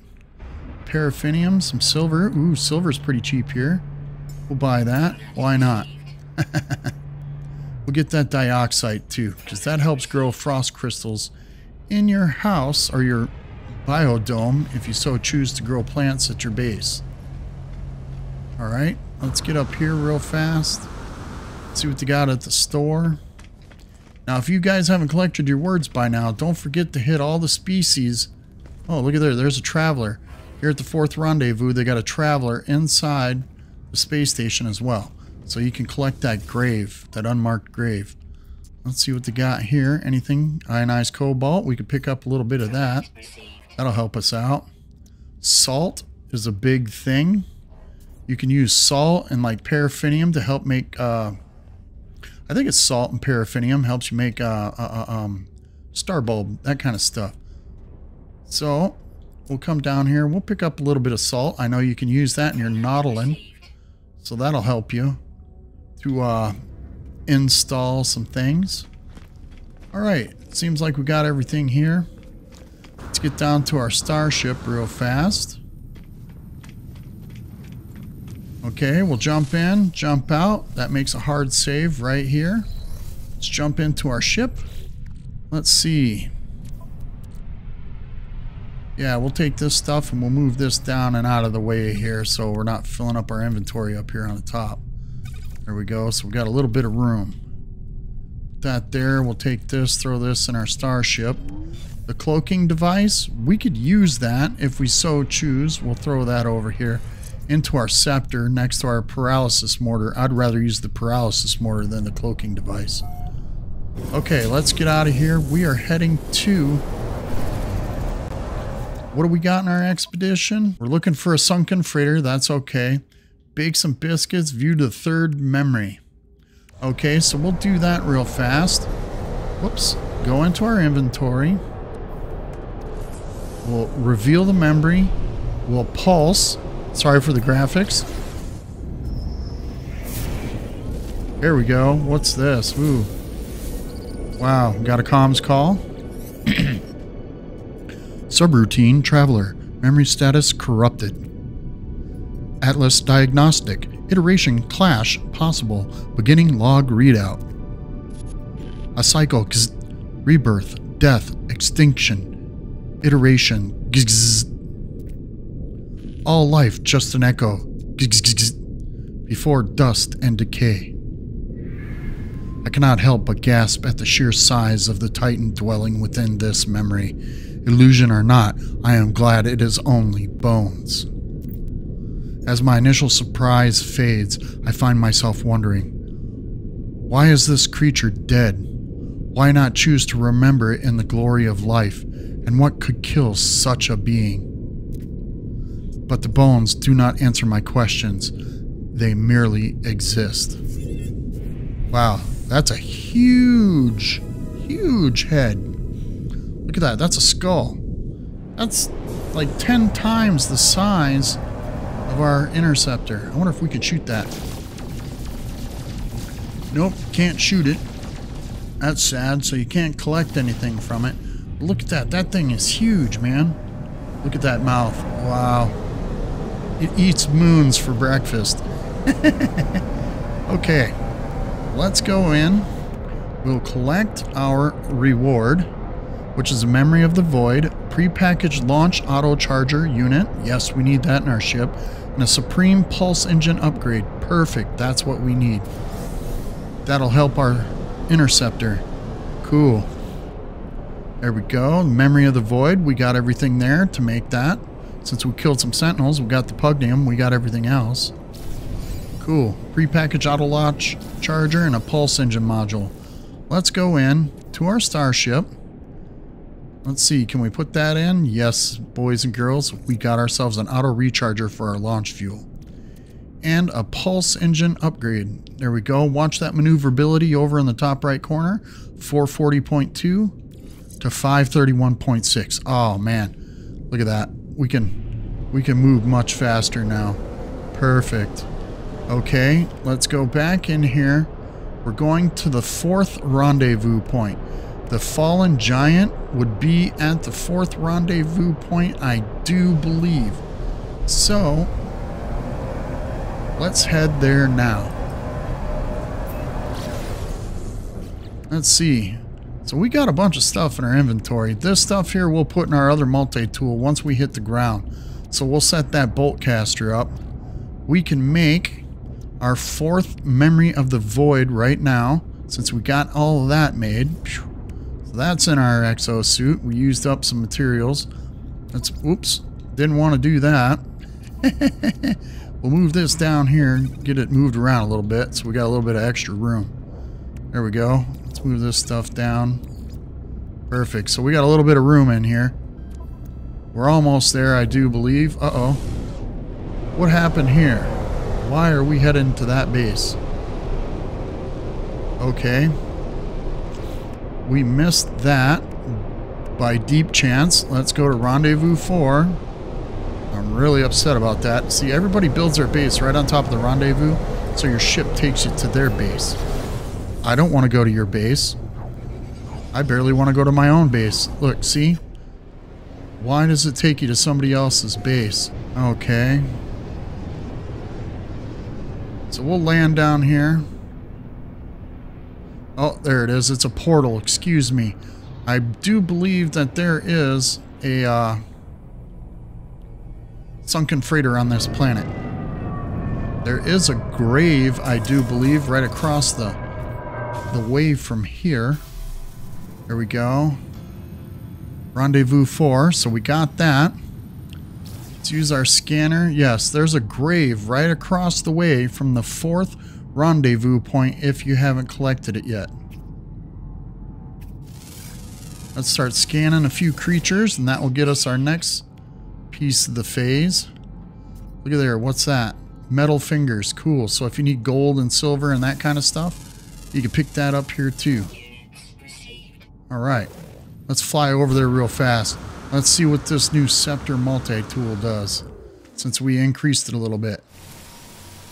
paraffinium, some silver. Ooh, silver's pretty cheap here. We'll buy that. Why not? We'll get that dioxide too, because that helps grow frost crystals in your house or your biodome if you so choose to grow plants at your base. Alright, let's get up here real fast. See what they got at the store. Now, if you guys haven't collected your words by now, don't forget to hit all the species. Oh, look at there. There's a traveler. Here at the 4th rendezvous, they got a traveler inside the space station as well. So you can collect that grave, that unmarked grave. Let's see what they got here. Anything? Ionized cobalt. We could pick up a little bit of that. That'll help us out. Salt is a big thing. You can use salt and like paraffinium to help make... I think it's salt and paraffinium helps you make star bulb, that kind of stuff. So we'll come down here. We'll pick up a little bit of salt. I know you can use that in your nautilin, so that'll help you to install some things. All right, seems like we got everything here. Let's get down to our starship real fast. Okay, we'll jump in, jump out. That makes a hard save right here. Let's jump into our ship. Let's see. Yeah, we'll take this stuff and we'll move this down and out of the way here so we're not filling up our inventory up here on the top. There we go. So we got a little bit of room. Put that there. We'll take this, throw this in our starship. The cloaking device, we could use that if we so choose. We'll throw that over here into our scepter next to our paralysis mortar. I'd rather use the paralysis mortar than the cloaking device. Okay, let's get out of here. We are heading to... What do we got in our expedition? We're looking for a sunken freighter. That's okay. Bake some biscuits. View the 3rd memory. Okay, so we'll do that real fast. Whoops. Go into our inventory. We'll reveal the memory. We'll pulse. Sorry for the graphics. There we go. What's this? Ooh. Wow. Got a comms call. Subroutine traveler. Memory status corrupted. Atlas diagnostic. Iteration clash possible. Beginning log readout. A cycle. Rebirth. Death. Extinction. Iteration. All life just an echo. Before dust and decay. I cannot help but gasp at the sheer size of the titan dwelling within this memory. Illusion or not, I am glad it is only bones. As my initial surprise fades, I find myself wondering, why is this creature dead? Why not choose to remember it in the glory of life? And what could kill such a being? But the bones do not answer my questions. They merely exist. Wow, that's a huge, huge head. Look at that, that's a skull. That's like 10 times the size of our interceptor. I wonder if we could shoot that. Nope, can't shoot it. That's sad, so you can't collect anything from it. But look at that, that thing is huge, man. Look at that mouth, wow. It eats moons for breakfast. Okay, let's go in. We'll collect our reward, which is a memory of the void, prepackaged launch auto charger unit. Yes, we need that in our ship. And a supreme pulse engine upgrade. Perfect, that's what we need. That'll help our interceptor. Cool. There we go. Memory of the void. We got everything there to make that. Since we killed some sentinels, we got the pugnium, we got everything else. Cool. Prepackaged auto latch charger and a pulse engine module. Let's go in to our starship. Let's see, can we put that in? Yes, boys and girls, we got ourselves an auto recharger for our launch fuel. And a pulse engine upgrade. There we go. Watch that maneuverability over in the top right corner. 440.2 to 531.6. Oh man, look at that. We can move much faster now. Perfect. Okay, let's go back in here. We're going to the 4th rendezvous point. The fallen giant would be at the 4th rendezvous point, I do believe. So, let's head there now. Let's see. So we got a bunch of stuff in our inventory. This stuff here we'll put in our other multi-tool once we hit the ground. So we'll set that bolt caster up. We can make our 4th memory of the void right now, since we got all of that made. So that's in our exosuit. We used up some materials. That's, oops, didn't want to do that. We'll move this down here, get it moved around a little bit so we got a little bit of extra room. There we go. Let's move this stuff down. Perfect. So we got a little bit of room in here. We're almost there, I do believe. Uh-oh. What happened here? Why are we heading to that base? Okay. We missed that by deep chance. Let's go to Rendezvous 4. I'm really upset about that. See, everybody builds their base right on top of the rendezvous, so your ship takes you to their base. I don't want to go to your base. I barely want to go to my own base. Look, see? Why does it take you to somebody else's base? Okay. So we'll land down here. Oh, there it is. It's a portal. Excuse me. I do believe that there is a sunken freighter on this planet. There is a grave, I do believe, right across the way from here. There we go. Rendezvous 4. So we got that. Let's use our scanner. Yes, there's a grave right across the way from the 4th rendezvous point if you haven't collected it yet. Let's start scanning a few creatures and that will get us our next piece of the phase. Look at there. What's that? Metal fingers. Cool. So if you need gold and silver and that kind of stuff, you can pick that up here too. Alright. Let's fly over there real fast. Let's see what this new scepter multi-tool does, since we increased it a little bit.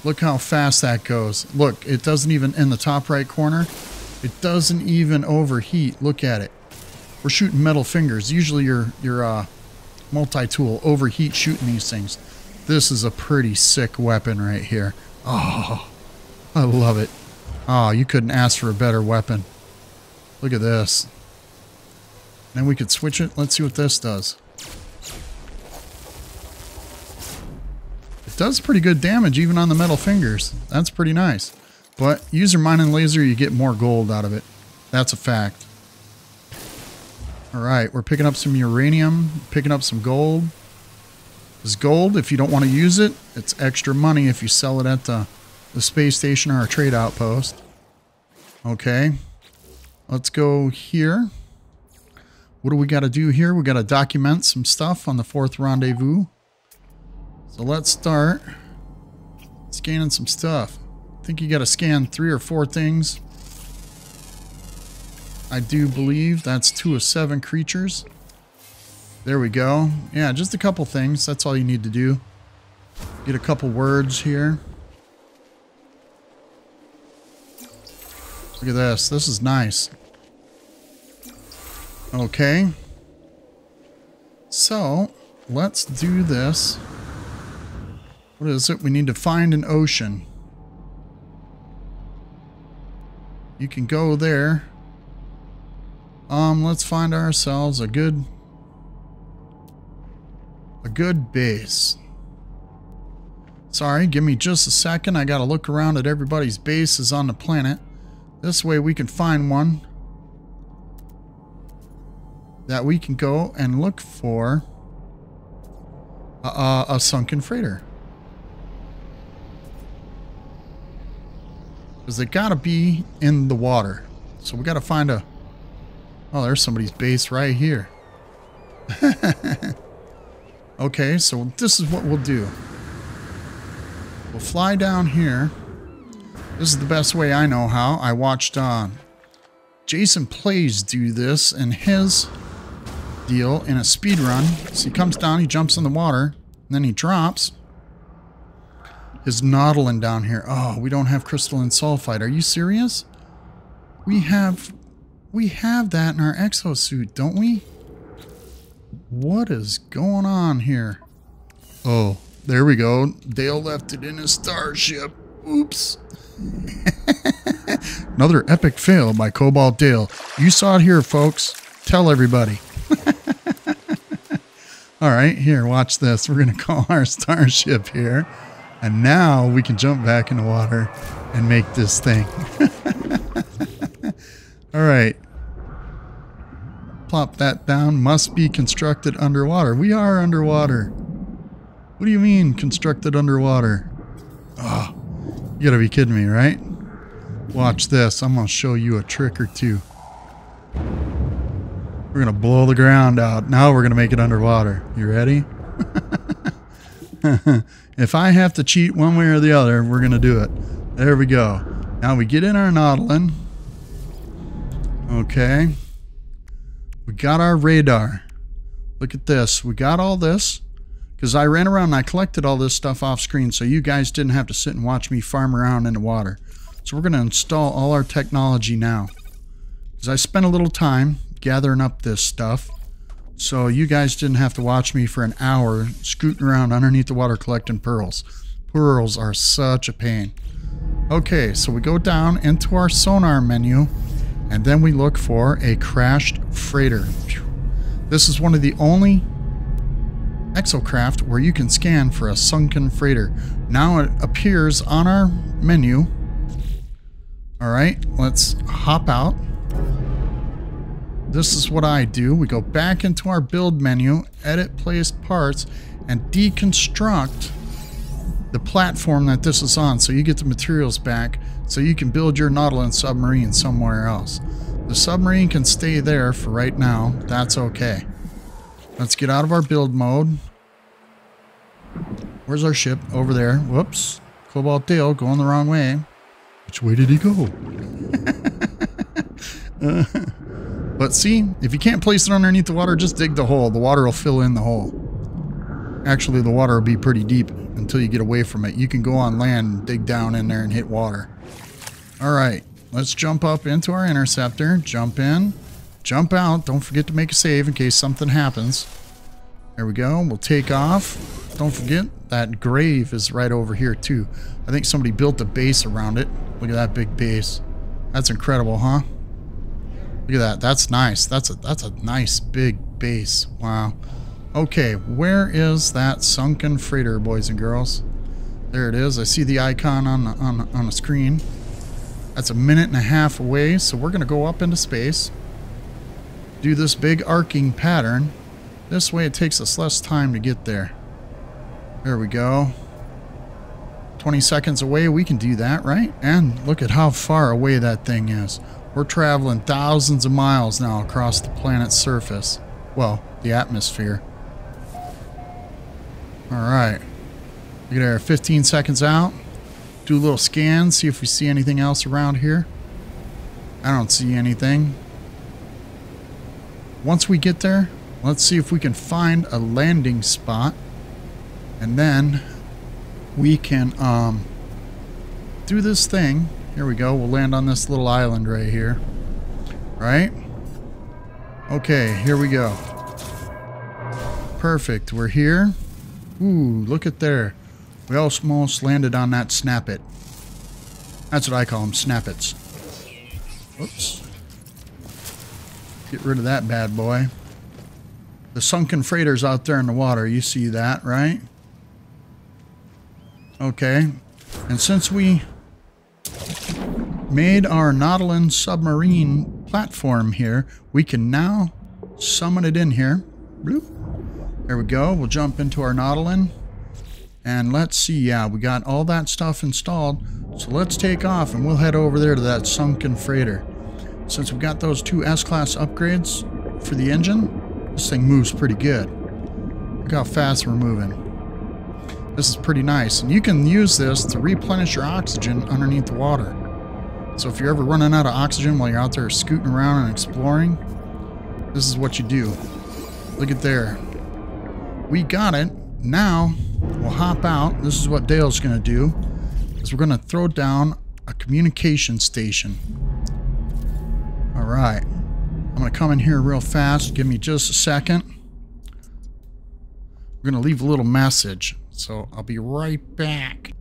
Look how fast that goes. Look, it doesn't even, in the top right corner, it doesn't even overheat. Look at it. We're shooting metal fingers. Usually your multi-tool overheat shooting these things. This is a pretty sick weapon right here. Oh, I love it. Oh, you couldn't ask for a better weapon. Look at this. Then we could switch it. Let's see what this does. It does pretty good damage even on the metal fingers. That's pretty nice. But use your mining laser, you get more gold out of it. That's a fact. Alright, we're picking up some uranium, picking up some gold. This gold, if you don't want to use it, it's extra money if you sell it at the space station or a trade outpost. Okay. Let's go here. What do we got to do here? We got to document some stuff on the 4th rendezvous. So let's start scanning some stuff. I think you got to scan 3 or 4 things. I do believe that's 2 of 7 creatures. There we go. Yeah, just a couple things. That's all you need to do. Get a couple words here. Look at this. This is nice. Okay. So, let's do this. What is it? We need to find an ocean. You can go there. Let's find ourselves a good base. Sorry, give me just a second. I gotta look around at everybody's bases on the planet. This way we can find one that we can go and look for a sunken freighter. Because they gotta be in the water. So we gotta find a... Oh, there's somebody's base right here. Okay, so this is what we'll do. We'll fly down here. This is the best way I know how. I watched Jason Plays do this in his deal in a speed run. So he comes down, he jumps in the water, and then he drops his nautilin down here. Oh, we don't have crystalline sulfide. Are you serious? We have that in our exosuit, don't we? What is going on here? Oh, there we go. Dale left it in his starship. Oops. Another epic fail by Cobalt Dale. You saw it here, folks. Tell everybody. All right, here, watch this. We're going to call our starship here. And now we can jump back in the water and make this thing. All right. Plop that down. Must be constructed underwater. We are underwater. What do you mean constructed underwater? Oh, you gotta be kidding me, right? Watch this. I'm gonna show you a trick or two. We're gonna blow the ground out. Now we're gonna make it underwater. You ready? If I have to cheat one way or the other, we're gonna do it. There we go. Now we get in our nautilin. Okay. We got our radar. Look at this. We got all this because I ran around and I collected all this stuff off screen so you guys didn't have to sit and watch me farm around in the water. So we're going to install all our technology now because I spent a little time gathering up this stuff so you guys didn't have to watch me for an hour scooting around underneath the water collecting pearls. Pearls are such a pain. Okay, so we go down into our sonar menu. And then we look for a crashed freighter. This is one of the only exocraft where you can scan for a sunken freighter. Now it appears on our menu. All right, let's hop out. This is what I do. We go back into our build menu, edit placed parts, and deconstruct the platform that this is on so you get the materials back so you can build your nautilin submarine somewhere else. The submarine can stay there for right now. That's okay. Let's get out of our build mode. Where's our ship? Over there. Whoops. Cobalt Dale going the wrong way. Which way did he go? But see, if you can't place it underneath the water, just dig the hole. The water will fill in the hole. Actually, the water will be pretty deep until you get away from it. You can go on land and dig down in there and hit water. All right, let's jump up into our interceptor. Jump in, jump out. Don't forget to make a save in case something happens. There we go. We'll take off. Don't forget that grave is right over here too. I think somebody built a base around it. Look at that big base. That's incredible, huh? Look at that. That's nice. That's a nice big base. Wow. Okay, where is that sunken freighter, boys and girls? There it is. I see the icon on the screen. That's 1.5 minutes away, so we're going to go up into space. Do this big arcing pattern. This way it takes us less time to get there. There we go. 20 seconds away, we can do that, right? And look at how far away that thing is. We're traveling thousands of miles now across the planet's surface. Well, the atmosphere. Alright. Look at there, 15 seconds out. Do a little scan, see if we see anything else around here. I don't see anything. Once we get there, let's see if we can find a landing spot. And then we can do this thing. Here we go. We'll land on this little island right here. Right? Okay, here we go. Perfect. We're here. Ooh, look at there. We almost landed on that snappet. That's what I call them, snappets. Whoops. Get rid of that bad boy. The sunken freighters out there in the water. You see that, right? Okay. And since we made our nautilin submarine platform here, we can now summon it in here. Bloop. There we go. We'll jump into our Nautilin. And let's see. Yeah, we got all that stuff installed. So let's take off and we'll head over there to that sunken freighter. Since we've got those 2 S-Class upgrades for the engine, this thing moves pretty good. Look how fast we're moving. This is pretty nice. And you can use this to replenish your oxygen underneath the water. So if you're ever running out of oxygen while you're out there scooting around and exploring, this is what you do. Look at there. We got it. Now, we'll hop out. This is what Dale's going to do. Is we're going to throw down a communication station. Alright. I'm going to come in here real fast. Give me just a second. We're going to leave a little message. So, I'll be right back.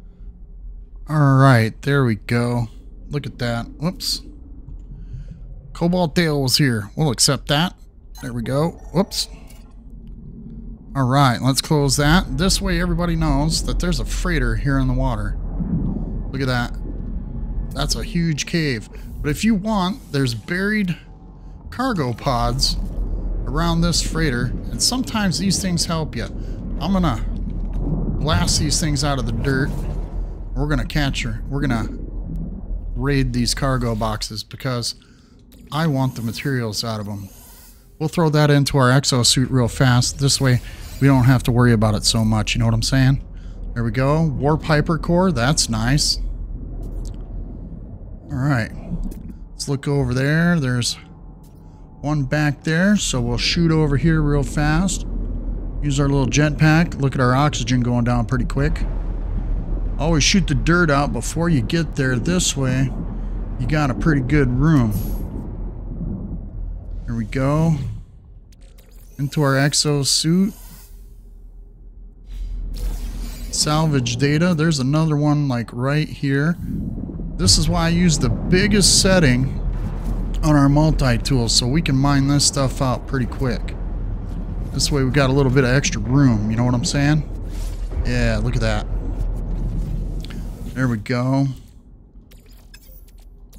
Alright, there we go. Look at that. Whoops. Cobalt Dale was here. We'll accept that. There we go. Whoops. Alright, let's close that. This way everybody knows that there's a freighter here in the water. Look at that. That's a huge cave. But if you want, there's buried cargo pods around this freighter. And sometimes these things help you. I'm going to blast these things out of the dirt. We're going to catch her. We're going to raid these cargo boxes because I want the materials out of them. We'll throw that into our exosuit real fast. This way we don't have to worry about it so much. You know what I'm saying? There we go. Warp hypercore. That's nice. Alright. Let's look over there. There's one back there. So we'll shoot over here real fast. Use our little jetpack. Look at our oxygen going down pretty quick. Always shoot the dirt out before you get there. This way you got a pretty good room. There we go. Into our exosuit. Salvage data. There's another one like right here. This is why I use the biggest setting on our multi-tool so we can mine this stuff out pretty quick. This way we got a little bit of extra room. You know what I'm saying? Yeah, look at that. There we go.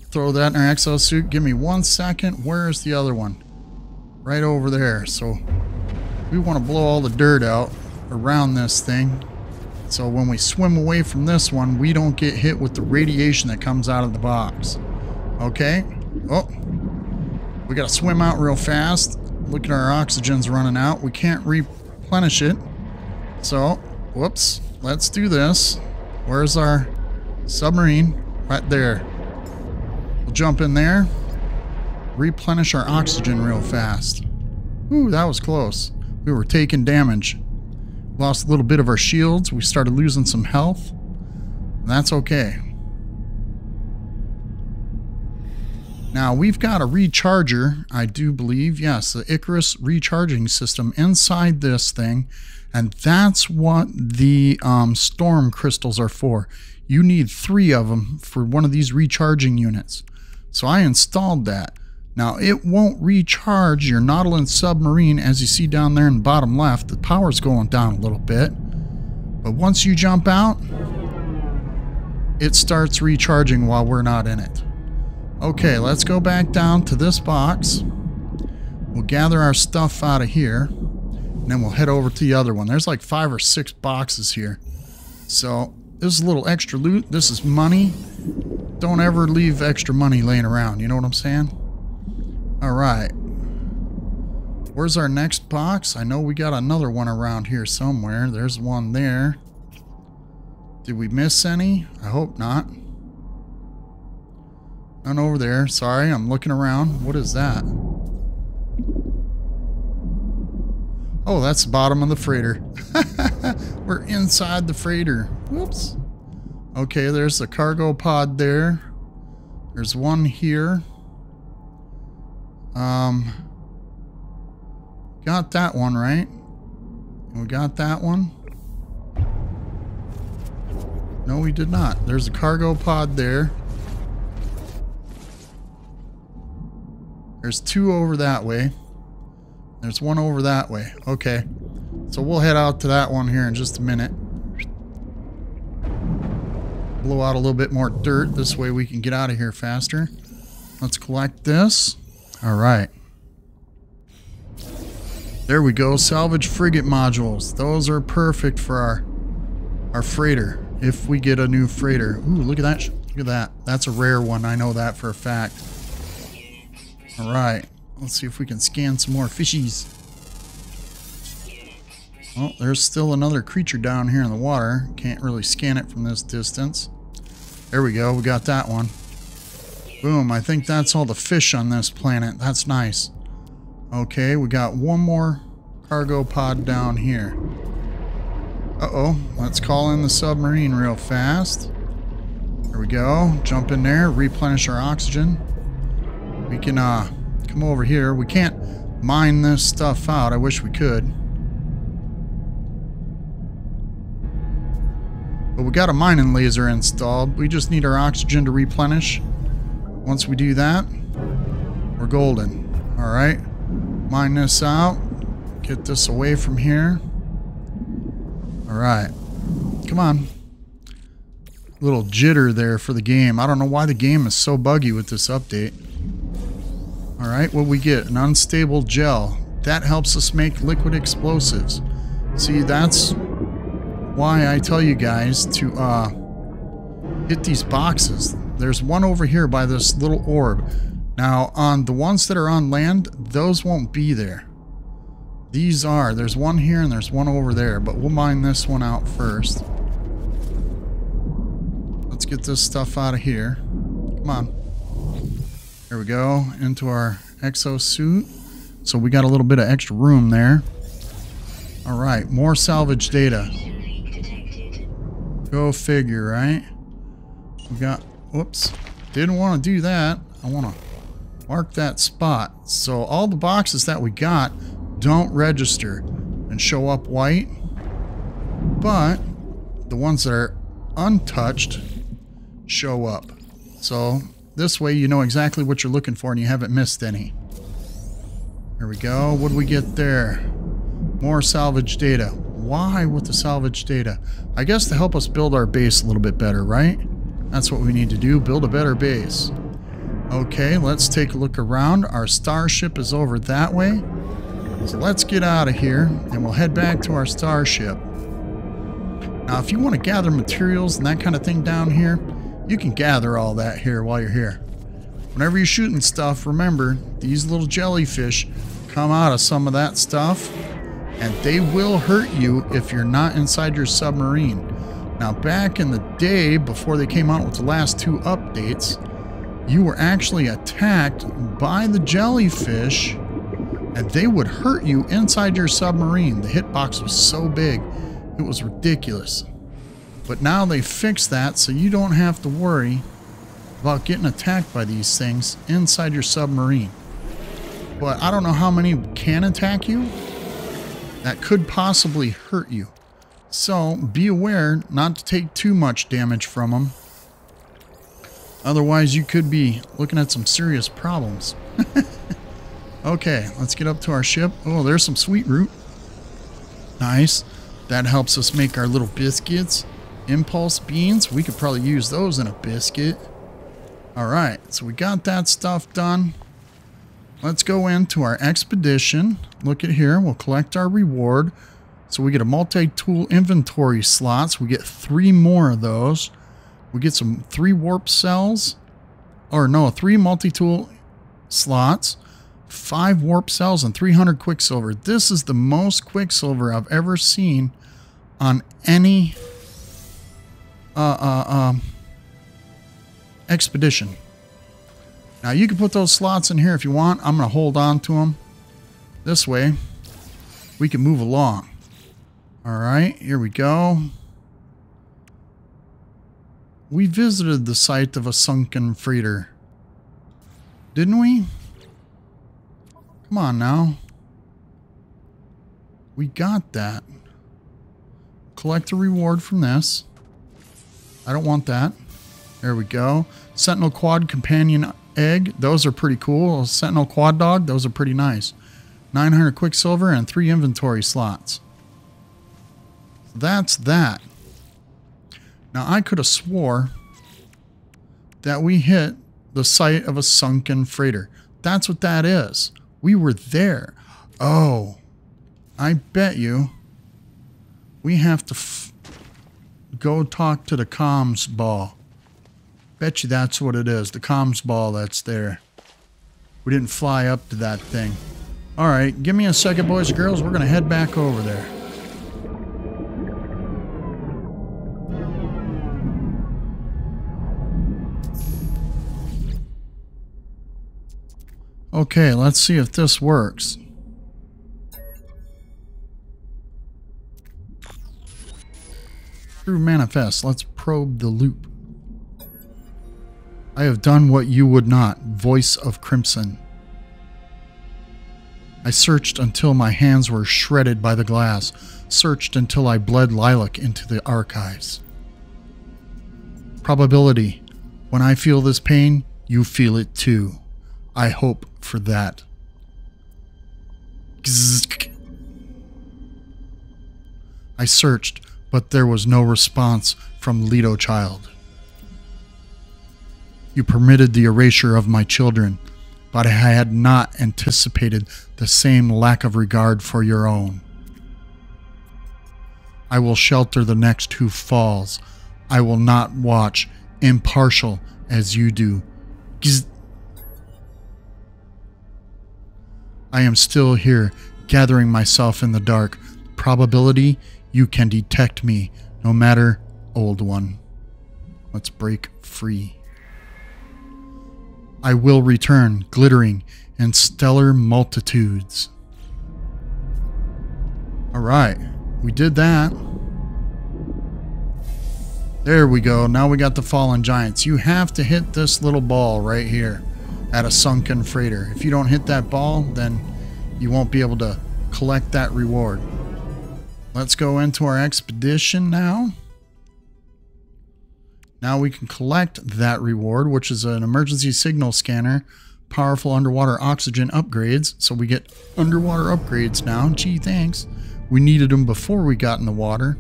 Throw that in our exosuit. Give me 1 second. Where's the other one? Right over there. So we want to blow all the dirt out around this thing. So when we swim away from this one, we don't get hit with the radiation that comes out of the box. Okay. Oh. We got to swim out real fast. Look at our oxygen's running out. We can't replenish it. So, whoops. Let's do this. Where's our submarine? Right there. We'll jump in there. Replenish our oxygen real fast. Ooh, that was close. We were taking damage. Lost a little bit of our shields. We started losing some health. That's okay. Now we've got a recharger, I do believe. Yes, the Icarus recharging system inside this thing. And that's what the storm crystals are for. You need 3 of them for one of these recharging units. So I installed that. Now it won't recharge your Nautilin submarine as you see down there in the bottom left. The power's going down a little bit. But once you jump out, it starts recharging while we're not in it. Okay, let's go back down to this box. We'll gather our stuff out of here. And then we'll head over to the other one. There's like 5 or 6 boxes here. So this is a little extra loot. This is money. Don't ever leave extra money laying around. You know what I'm saying? Alright. Where's our next box? I know we got another one around here somewhere. There's one there. Did we miss any? I hope not. None over there. Sorry, I'm looking around. What is that? Oh, that's the bottom of the freighter. We're inside the freighter. Whoops. Okay, there's the cargo pod there. There's one here. Got that one, right? We got that one. No, we did not. There's a cargo pod there. There's 2 over that way. There's 1 over that way. Okay. So we'll head out to that one here in just a minute. Blow out a little bit more dirt. This way we can get out of here faster. Let's collect this. Alright. There we go. Salvage frigate modules. Those are perfect for our freighter. If we get a new freighter. Ooh, look at that. Look at that. That's a rare one. I know that for a fact. All right. Let's see if we can scan some more fishies. Oh, there's still another creature down here in the water. Can't really scan it from this distance. There we go. We got that one. Boom. I think that's all the fish on this planet. That's nice. Okay, we got one more cargo pod down here. Uh-oh. Let's call in the submarine real fast. There we go. Jump in there. Replenish our oxygen. We can come over here. We can't mine this stuff out. I wish we could. But we got a mining laser installed. We just need our oxygen to replenish. Once we do that, we're golden. Alright. Mine this out. Get this away from here. Alright. Come on. Little jitter there for the game. I don't know why the game is so buggy with this update. Alright, what we get? An unstable gel. That helps us make liquid explosives. See, that's why I tell you guys to hit these boxes. There's one over here by this little orb. Now, on the ones that are on land, those won't be there. These are. There's one here and there's one over there, but we'll mine this one out first. Let's get this stuff out of here. Come on. There we go. Into our exosuit. So we got a little bit of extra room there. Alright, more salvage data. Go figure, right? We got... Whoops. Didn't want to do that. I want to mark that spot. So all the boxes that we got don't register and show up white. But the ones that are untouched show up. So this way you know exactly what you're looking for and you haven't missed any. There we go. What do we get there? More salvage data. Why with the salvage data? I guess to help us build our base a little bit better, right? That's what we need to do, build a better base. Okay, let's take a look around. Our starship is over that way. So let's get out of here and we'll head back to our starship. Now, if you want to gather materials and that kind of thing down here, you can gather all that here while you're here. Whenever you're shooting stuff, remember, these little jellyfish come out of some of that stuff and they will hurt you if you're not inside your submarine. Now, back in the day, before they came out with the last 2 updates, you were actually attacked by the jellyfish, and they would hurt you inside your submarine. The hitbox was so big, it was ridiculous. But now they fixed that, so you don't have to worry about getting attacked by these things inside your submarine. But I don't know how many can attack you that could possibly hurt you. So, be aware not to take too much damage from them. Otherwise, you could be looking at some serious problems. Okay, let's get up to our ship. Oh, there's some sweet root. Nice. That helps us make our little biscuits. Impulse beans. We could probably use those in a biscuit. Alright, so we got that stuff done. Let's go into our expedition. Look at here. We'll collect our reward. So we get a multi-tool inventory slots. We get 3 more of those. We get some 3 warp cells. Or no, 3 multi-tool slots. 5 warp cells and 300 quicksilver. This is the most quicksilver I've ever seen on any expedition. Now you can put those slots in here if you want. I'm going to hold on to them. This way we can move along. Alright, here we go. We visited the site of a sunken freighter. Didn't we? Come on now. We got that. Collect a reward from this. I don't want that. There we go. Sentinel Quad Companion Egg. Those are pretty cool. Sentinel Quad Dog. Those are pretty nice. 900 Quicksilver and 3 inventory slots. That's that. Now, I could have swore that we hit the site of a sunken freighter. That's what that is. We were there. Oh, I bet you we have to go talk to the comms ball. Bet you that's what it is. The comms ball that's there. We didn't fly up to that thing. Alright, give me a second, boys and girls. We're going to head back over there. Okay, let's see if this works. Through manifest, let's probe the loop. I have done what you would not, voice of Crimson. I searched until my hands were shredded by the glass, searched until I bled lilac into the archives. Probability. When I feel this pain, you feel it too. I hope for that. I searched, but there was no response from Leto Child. You permitted the erasure of my children, but I had not anticipated the same lack of regard for your own. I will shelter the next who falls. I will not watch, impartial as you do. I am still here, gathering myself in the dark. Probability, you can detect me, no matter, old one. Let's break free. I will return, glittering in stellar multitudes. Alright, we did that. There we go. Now we got the fallen giants. You have to hit this little ball right here at a sunken freighter. If you don't hit that ball, then you won't be able to collect that reward. Let's go into our expedition now. Now we can collect that reward, which is an emergency signal scanner, powerful underwater oxygen upgrades. So we get underwater upgrades now. Gee, thanks. We needed them before we got in the water.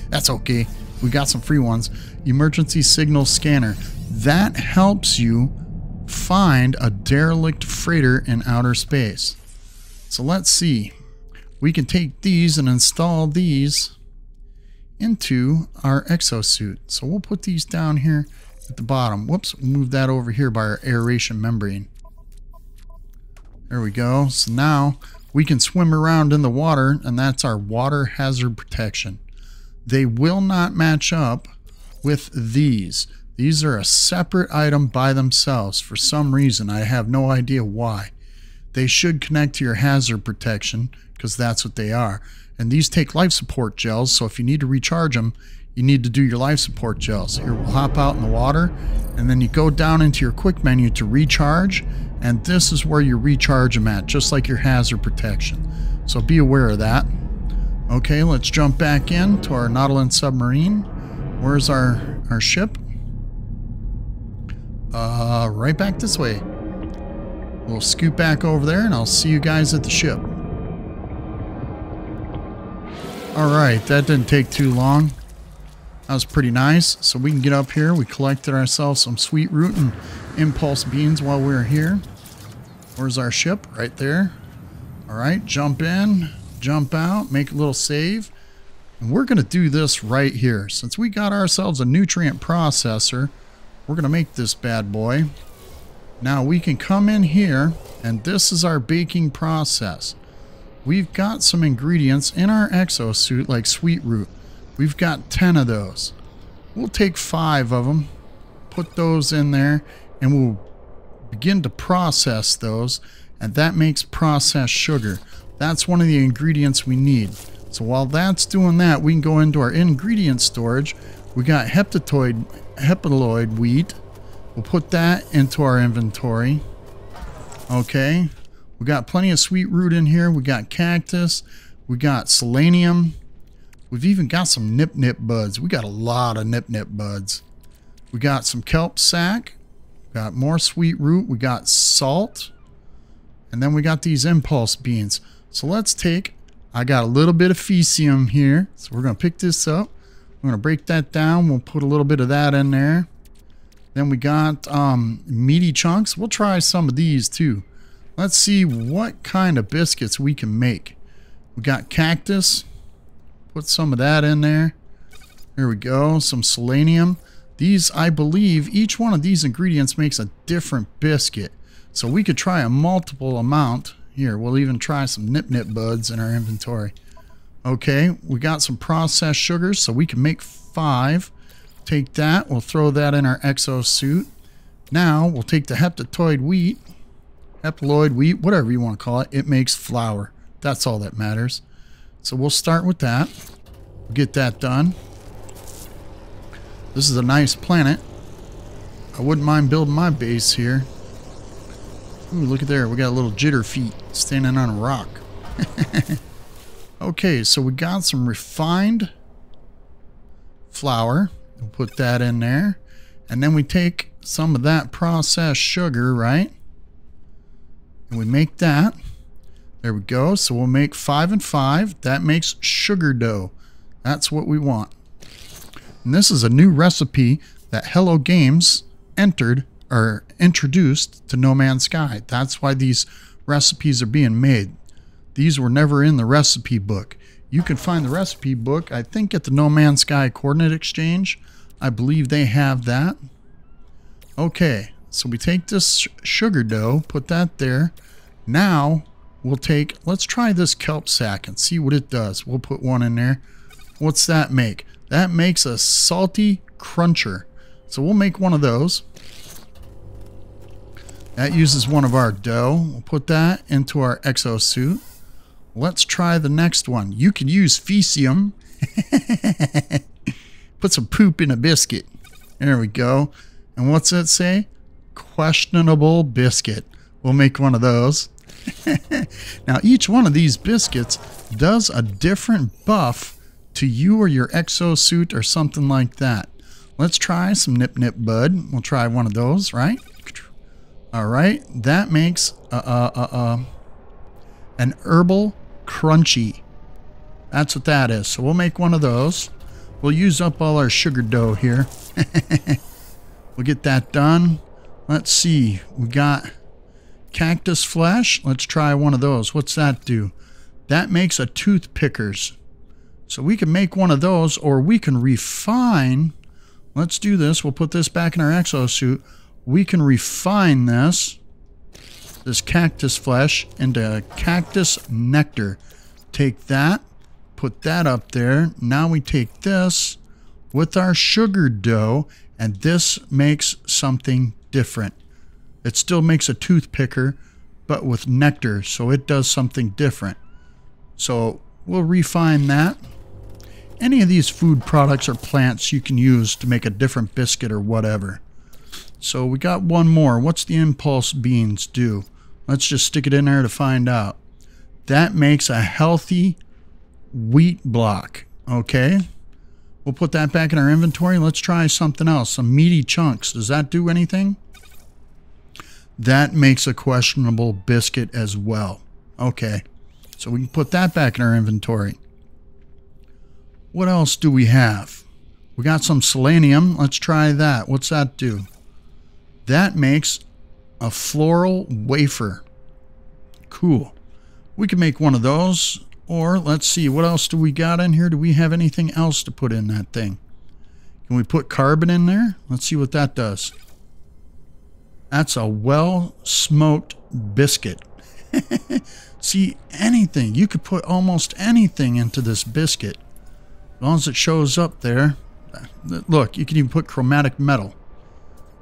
That's okay. We got some free ones. Emergency signal scanner. That helps you find a derelict freighter in outer space. So let's see. We can take these and install these into our exosuit. So we'll put these down here at the bottom. Whoops, move that over here by our aeration membrane. There we go. So now we can swim around in the water, and that's our water hazard protection. They will not match up with these. These are a separate item by themselves for some reason. I have no idea why. They should connect to your hazard protection because that's what they are. And these take life support gels, so if you need to recharge them, you need to do your life support gels. Here, we'll hop out in the water, and then you go down into your quick menu to recharge, and this is where you recharge them at, just like your hazard protection. So be aware of that. Okay, let's jump back in to our Nautilus submarine. Where's our ship? Right back this way. We'll scoot back over there, and I'll see you guys at the ship. Alright, that didn't take too long. That was pretty nice. So we can get up here. We collected ourselves some sweet root and impulse beans while we were here. Where's our ship? Right there. Alright, jump in, jump out, make a little save. And we're going to do this right here. Since we got ourselves a nutrient processor, we're going to make this bad boy. Now we can come in here, and this is our baking process. We've got some ingredients in our exosuit like sweet root. We've got 10 of those. We'll take 5 of them, put those in there, and we'll begin to process those, and that makes processed sugar. That's one of the ingredients we need. So while that's doing that, we can go into our ingredient storage. We got heptaloid wheat. We'll put that into our inventory. Okay. We got plenty of sweet root in here. We got cactus. We got selenium. We've even got some nip-nip buds. We got a lot of nip-nip buds. We got some kelp sack. We got more sweet root. We got salt. And then we got these impulse beans. So let's take, I got a little bit of fecium here. So we're going to pick this up. We're going to break that down. We'll put a little bit of that in there. Then we got meaty chunks. We'll try some of these too. Let's see what kind of biscuits we can make. We got cactus. Put some of that in there. There we go. Some selenium. These, I believe, each one of these ingredients makes a different biscuit. So we could try a multiple amount. Here, we'll even try some nip buds in our inventory. Okay, we got some processed sugars, so we can make 5. Take that, we'll throw that in our exosuit. Now, we'll take the haploid wheat, whatever you want to call it. It makes flour. That's all that matters. So we'll start with that. We'll get that done. This is a nice planet. I wouldn't mind building my base here. Ooh, look at there. We got a little jitter feet standing on a rock. Okay, so we got some refined flour. We'll put that in there. And then we take some of that processed sugar, right? And we make that. There we go. So we'll make 5 and 5. That makes sugar dough. That's what we want. And this is a new recipe that Hello Games introduced to No Man's Sky. That's why these recipes are being made. These were never in the recipe book. You can find the recipe book, I think, at the No Man's Sky Coordinate Exchange. I believe they have that. Okay, so we take this sugar dough, put that there. Now, let's try this kelp sack and see what it does. We'll put one in there. What's that make? That makes a salty cruncher. So we'll make one of those. That uses one of our dough. We'll put that into our exosuit. Let's try the next one. You can use Fecium. Put some poop in a biscuit. There we go. And what's that say? Questionable biscuit. We'll make one of those. Now, each one of these biscuits does a different buff to you or your exosuit or something like that. Let's try some nip bud. We'll try one of those, right? All right. That makes an herbal crunchy. That's what that is. So we'll make one of those. We'll use up all our sugar dough here. We'll get that done. Let's see. We got cactus flesh. Let's try one of those. What's that do? That makes a tooth pickers. So we can make one of those, or we can refine. Let's do this. We'll put this back in our exosuit. We can refine this cactus flesh into cactus nectar. Take that, put that up there. Now we take this with our sugar dough, and this makes something different. It still makes a tooth picker, but with nectar, so it does something different. So we'll refine that. Any of these food products or plants you can use to make a different biscuit or whatever. So we got one more. What's the impulse beans do? Let's just stick it in there to find out. That makes a healthy wheat block. Okay. We'll put that back in our inventory. Let's try something else. Some meaty chunks. Does that do anything? That makes a questionable biscuit as well. Okay. So we can put that back in our inventory. What else do we have? We got some selenium. Let's try that. What's that do? That makes a floral wafer. Cool. We can make one of those. Or let's see, what else do we got in here? Do we have anything else to put in that thing? Can we put carbon in there? Let's see what that does. That's a well-smoked biscuit. See, anything. You could put almost anything into this biscuit. As long as it shows up there. Look, you can even put chromatic metal.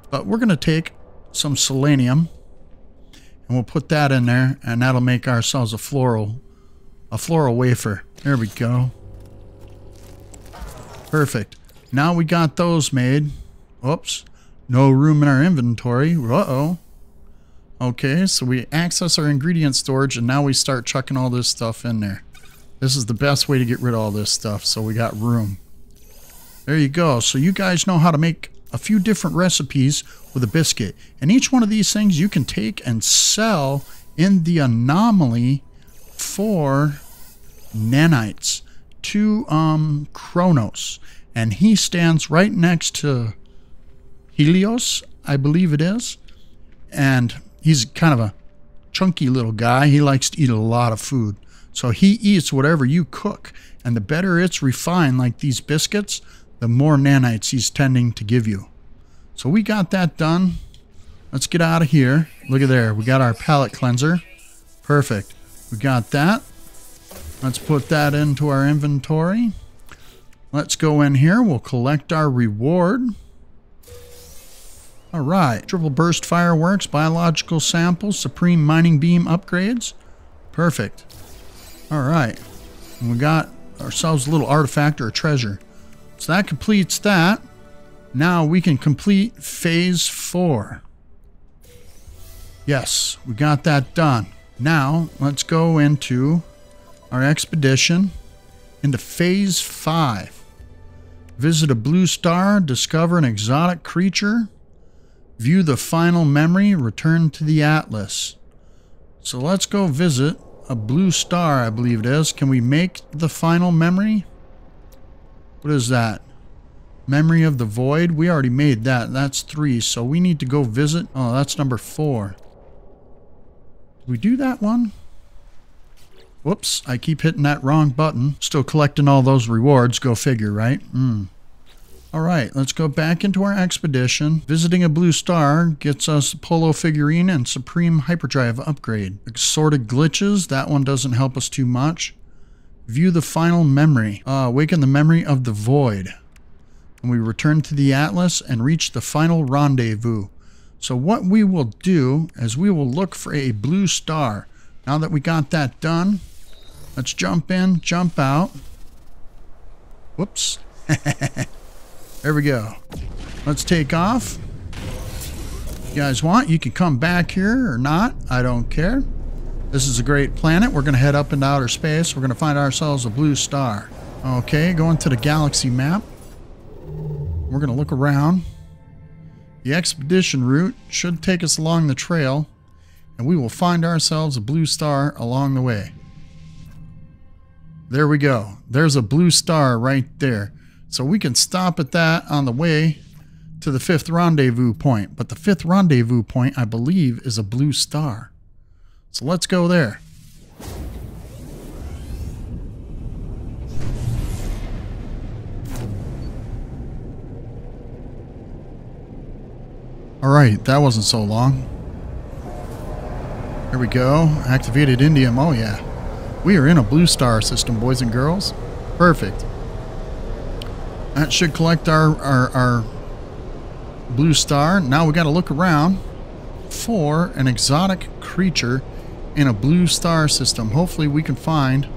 But we're going to take some selenium and we'll put that in there, and that'll make ourselves a floral wafer. There we go. Perfect. Now we got those made. Oops. No room in our inventory. Uh-oh. Okay, so we access our ingredient storage, and now we start chucking all this stuff in there. This is the best way to get rid of all this stuff, so we got room. There you go. So you guys know how to make a few different recipes with a biscuit. And each one of these things you can take and sell in the anomaly for nanites to Kronos. And he stands right next to Helios, I believe it is. And he's kind of a chunky little guy. He likes to eat a lot of food. So he eats whatever you cook. And the better it's refined, like these biscuits, the more nanites he's tending to give you. So we got that done. Let's get out of here. Look at there. We got our palate cleanser. Perfect. We got that. Let's put that into our inventory. Let's go in here. We'll collect our reward. All right. Triple burst fireworks, biological samples, supreme mining beam upgrades. Perfect. All right. And we got ourselves a little artifact or a treasure. So that completes that. Now we can complete phase 4. Yes, we got that done. Now let's go into our expedition into phase 5. Visit a blue star, discover an exotic creature, view the final memory, return to the Atlas. So let's go visit a blue star, I believe it is. Can we make the final memory? What is that? Memory of the Void. We already made that. That's 3. So we need to go visit. Oh, that's number 4. Did we do that one? Whoops. I keep hitting that wrong button. Still collecting all those rewards. Go figure, right? Alright, let's go back into our expedition. Visiting a blue star gets us a polo figurine and supreme hyperdrive upgrade. Assorted glitches. That one doesn't help us too much. View the final memory. Awaken the memory of the Void. And we return to the Atlas and reach the final rendezvous. So what we will do is we will look for a blue star. Now that we got that done, let's jump in, jump out. Whoops. There we go. Let's take off. If you guys want, you can come back here or not. I don't care. This is a great planet. We're going to head up into outer space. We're going to find ourselves a blue star. Okay, going to the galaxy map. We're going to look around. The expedition route should take us along the trail, and we will find ourselves a blue star along the way. There we go. There's a blue star right there. So we can stop at that on the way to the 5th rendezvous point. But the 5th rendezvous point, I believe, is a blue star. So let's go there. Alright, that wasn't so long. Here we go. Activated indium. Oh yeah. We are in a blue star system, boys and girls. Perfect. That should collect our blue star. Now we got to look around for an exotic creature in a blue star system. Hopefully we can find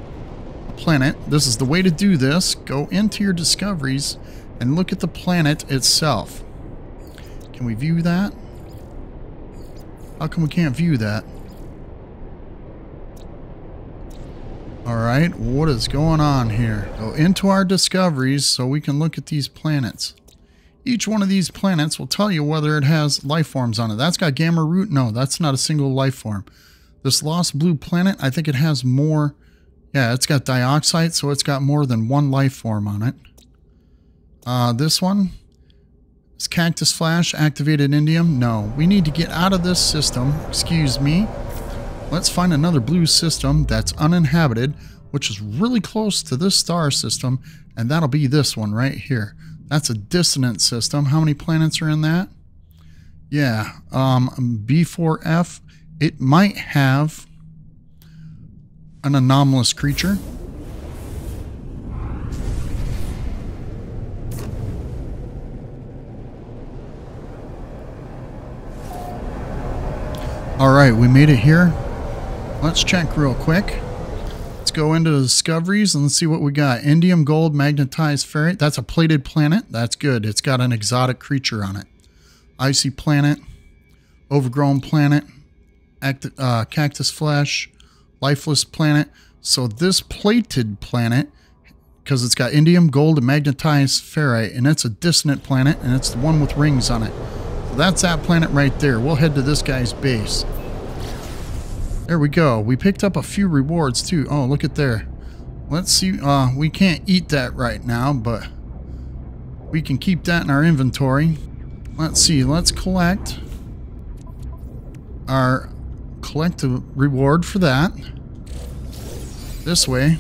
a planet. This is the way to do this. Go into your discoveries and look at the planet itself. Can we view that? How come we can't view that? Alright, what is going on here? Go into our discoveries so we can look at these planets. Each one of these planets will tell you whether it has life forms on it. That's got gamma root? No, that's not a single life form. This lost blue planet, I think it has more. Yeah, it's got dioxide, so it's got more than one life form on it. This one is cactus flash, activated indium. No, we need to get out of this system. Excuse me. Let's find another blue system that's uninhabited, which is really close to this star system, and that'll be this one right here. That's a dissonant system. How many planets are in that? Yeah, B4F. It might have an anomalous creature. All right, we made it here. Let's check real quick. Let's go into the discoveries and let's see what we got. Indium, gold, magnetized ferrite. That's a plated planet. That's good. It's got an exotic creature on it. Icy planet, overgrown planet, cactus flesh, lifeless planet. So this plated planet, because it's got indium, gold, and magnetized ferrite, and it's a dissonant planet, and it's the one with rings on it. So that's that planet right there. We'll head to this guy's base. There we go. We picked up a few rewards too. Oh, look at there. Let's see. We can't eat that right now, but we can keep that in our inventory. Let's see. Let's collect a reward for that. This way.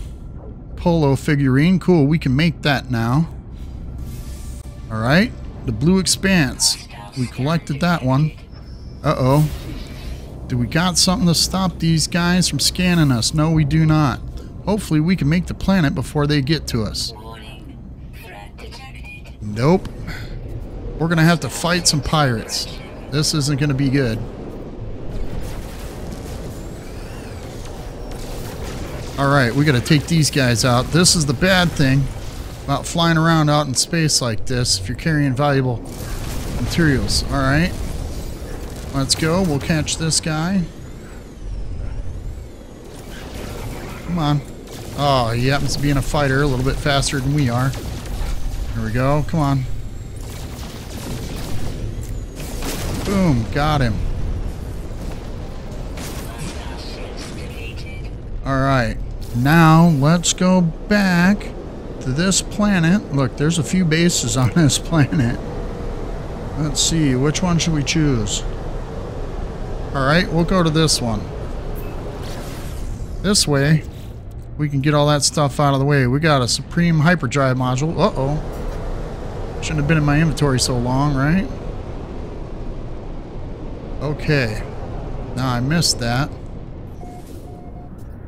Polo figurine. Cool, we can make that now. Alright. The blue expanse. We collected that one. Uh-oh. Do we got something to stop these guys from scanning us? No, we do not. Hopefully we can make the planet before they get to us. Nope. We're gonna have to fight some pirates. This isn't gonna be good. Alright, we gotta take these guys out. This is the bad thing about flying around out in space like this if you're carrying valuable materials. Alright. Let's go. We'll catch this guy. Come on. Oh, he happens to be in a fighter a little bit faster than we are. There we go. Come on. Boom. Got him. Alright. Now, let's go back to this planet. Look, there's a few bases on this planet. Let's see. Which one should we choose? Alright, we'll go to this one. This way, we can get all that stuff out of the way. We got a Supreme Hyperdrive module. Uh-oh. Shouldn't have been in my inventory so long, right? Okay. Now I missed that.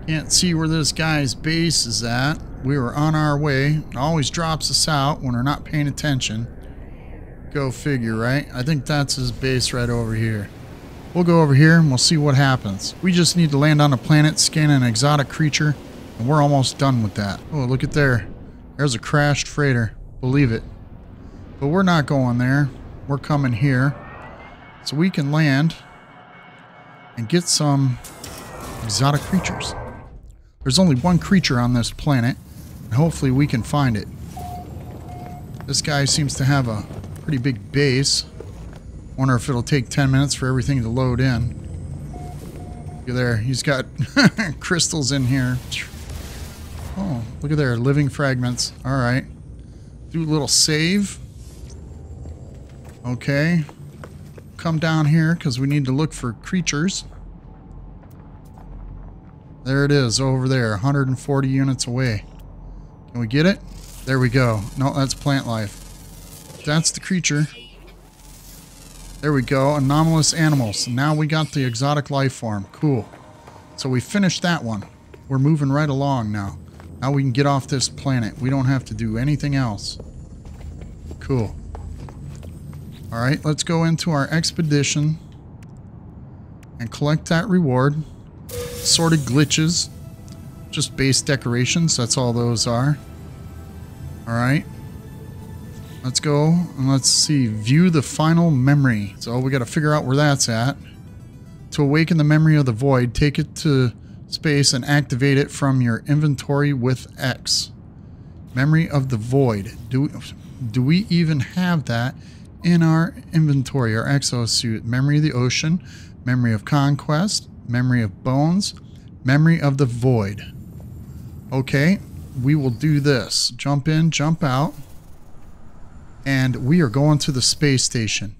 Can't see where this guy's base is at. We were on our way. It always drops us out when we're not paying attention. Go figure, right? I think that's his base right over here. We'll go over here and we'll see what happens. We just need to land on a planet, scan an exotic creature, and we're almost done with that. Oh, look at there. There's a crashed freighter. Believe it. But we're not going there. We're coming here. So we can land and get some exotic creatures. There's only one creature on this planet, and hopefully we can find it. This guy seems to have a pretty big base. Wonder if it'll take 10 minutes for everything to load in. Look at there. He's got crystals in here. Oh, look at there. Living fragments. Alright. Do a little save. Okay. Come down here because we need to look for creatures. There it is over there. 140 units away. Can we get it? There we go. No, that's plant life. That's the creature. There we go. Anomalous animals. Now we got the exotic life form. Cool. So we finished that one. We're moving right along now. Now we can get off this planet. We don't have to do anything else. Cool. Alright, let's go into our expedition and collect that reward. Sorted glitches. Just base decorations. That's all those are. Alright. Let's go and let's see. View the final memory. So we got to figure out where that's at. To awaken the memory of the void, take it to space and activate it from your inventory with X. Memory of the void. Do we even have that in our inventory? Our exosuit. Memory of the ocean. Memory of conquest. Memory of bones. Memory of the void. Okay. We will do this. Jump in, jump out. And we are going to the space station.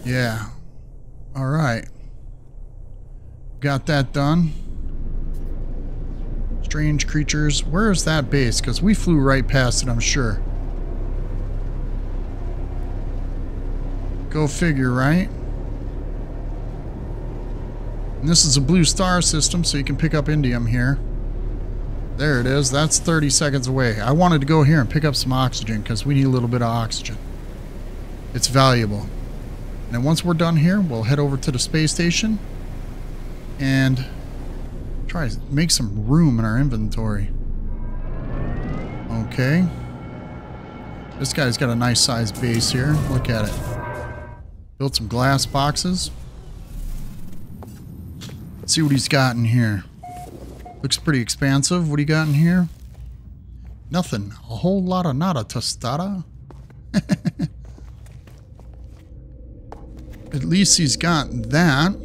Yeah. Alright. Got that done. Strange creatures. Where is that base? Because we flew right past it, I'm sure. Go figure, right? And this is a blue star system, so you can pick up indium here. There it is. That's 30 seconds away. I wanted to go here and pick up some oxygen because we need a little bit of oxygen. It's valuable. And then once we're done here, we'll head over to the space station and try to make some room in our inventory. Okay. This guy's got a nice sized base here. Look at it. Built some glass boxes. Let's see what he's got in here. Looks pretty expansive. What do you got in here? Nothing. A whole lot of nada tostada. At least he's got that.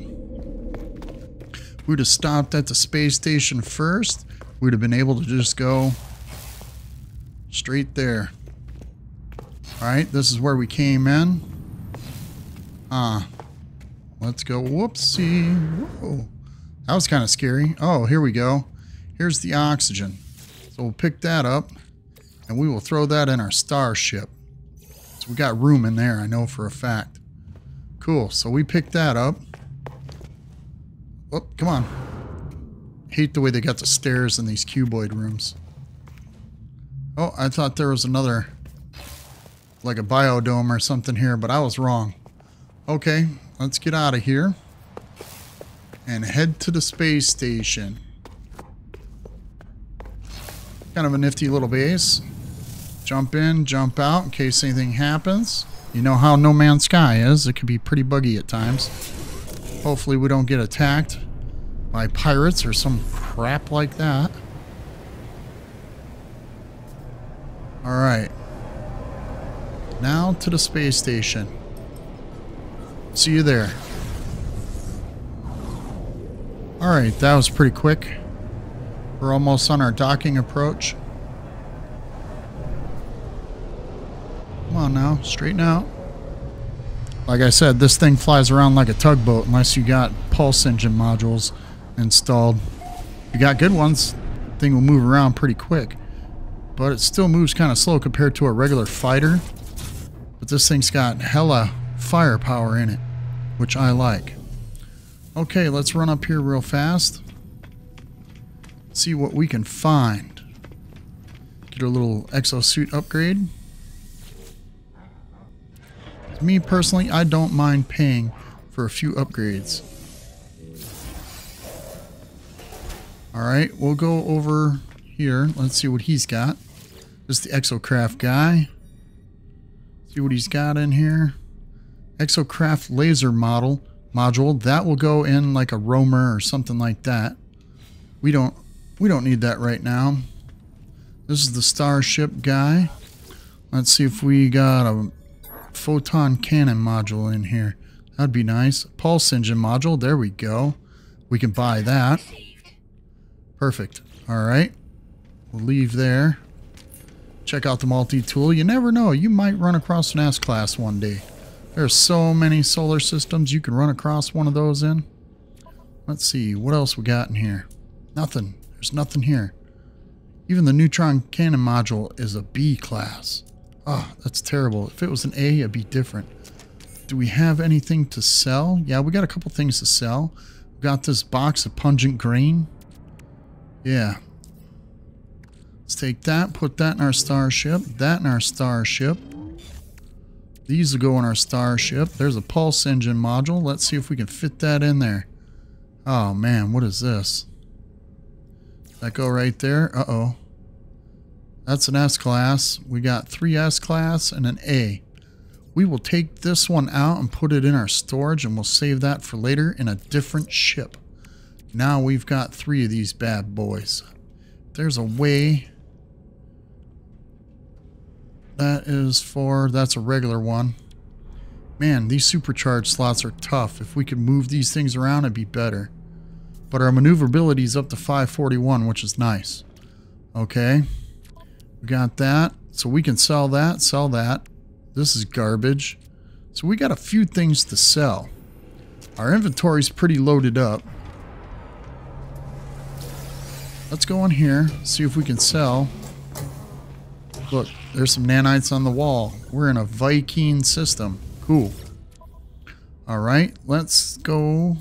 We'd have stopped at the space station first. We'd have been able to just go straight there. Alright, this is where we came in. Let's go. Whoopsie. Whoa. That was kind of scary. Oh, here we go. Here's the oxygen. So we'll pick that up, and we will throw that in our starship. So we got room in there, I know for a fact. Cool, so we pick that up. Oh, come on. Hate the way they got the stairs in these cuboid rooms. Oh, I thought there was another, like a biodome or something here, but I was wrong. Okay, let's get out of here and head to the space station. Kind of a nifty little base. Jump in, jump out in case anything happens. You know how No Man's Sky is. It can be pretty buggy at times. Hopefully we don't get attacked by pirates or some crap like that. Alright. Now to the space station. See you there. Alright, that was pretty quick. We're almost on our docking approach. Come on now, straighten out. Like I said, this thing flies around like a tugboat unless you got pulse engine modules installed. If you got good ones, the thing will move around pretty quick. But it still moves kind of slow compared to a regular fighter. But this thing's got hella firepower in it, which I like. Okay, let's run up here real fast. See what we can find. Get a little exosuit upgrade. Me personally, I don't mind paying for a few upgrades. Alright, we'll go over here. Let's see what he's got. This is the Exocraft guy. See what he's got in here. Exocraft laser module. That will go in like a roamer or something like that. We don't need that right now. This is the Starship guy. Let's see if we got a photon cannon module in here. That'd be nice. Pulse engine module. There we go. We can buy that. Perfect. Alright. We'll leave there. Check out the multi-tool. You never know. You might run across an S-Class one day. There's so many solar systems you can run across one of those in. Let's see. What else we got in here? Nothing. There's nothing here. Even the neutron cannon module is a B class. Oh, that's terrible. If it was an A, it'd be different. Do we have anything to sell? Yeah, we got a couple things to sell. We got this box of pungent grain. Yeah. Let's take that, put that in our starship, that in our starship. These will go in our starship. There's a pulse engine module. Let's see if we can fit that in there. Oh man, what is this? Does that go right there? Uh-oh. That's an S-Class. We got 3 S-Class and an A. We will take this one out and put it in our storage, and we'll save that for later in a different ship. Now we've got 3 of these bad boys. There's a way. That's a regular one. Man, these supercharged slots are tough. If we could move these things around, it'd be better. But our maneuverability is up to 541, which is nice. Okay. We got that. So we can sell that, sell that. This is garbage. So we got a few things to sell. Our inventory's pretty loaded up. Let's go in here, see if we can sell. Look, there's some nanites on the wall. We're in a Viking system. Cool. Alright, let's go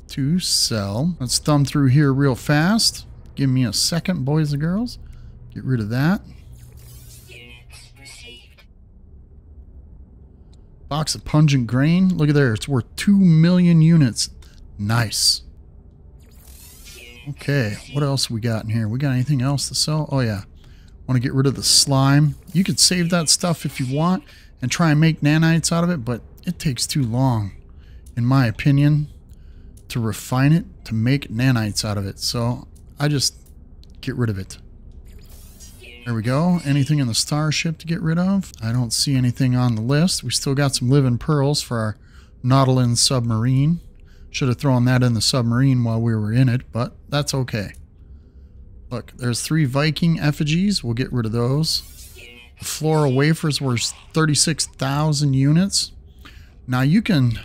to sell. Let's thumb through here real fast. Give me a second, boys and girls. Get rid of that. Box of pungent grain. Look at there. It's worth 2 million units. Nice. Okay. What else we got in here? We got anything else to sell? Oh, yeah. Want to get rid of the slime. You could save that stuff if you want and try and make nanites out of it, but it takes too long, in my opinion, to refine it, to make nanites out of it. So I just get rid of it. There we go. Anything in the starship to get rid of? I don't see anything on the list. We still got some living pearls for our Nautilin submarine. Should have thrown that in the submarine while we were in it, but that's okay. Look, there's 3 Viking effigies. We'll get rid of those. The floral wafers were 36,000 units. Now you can,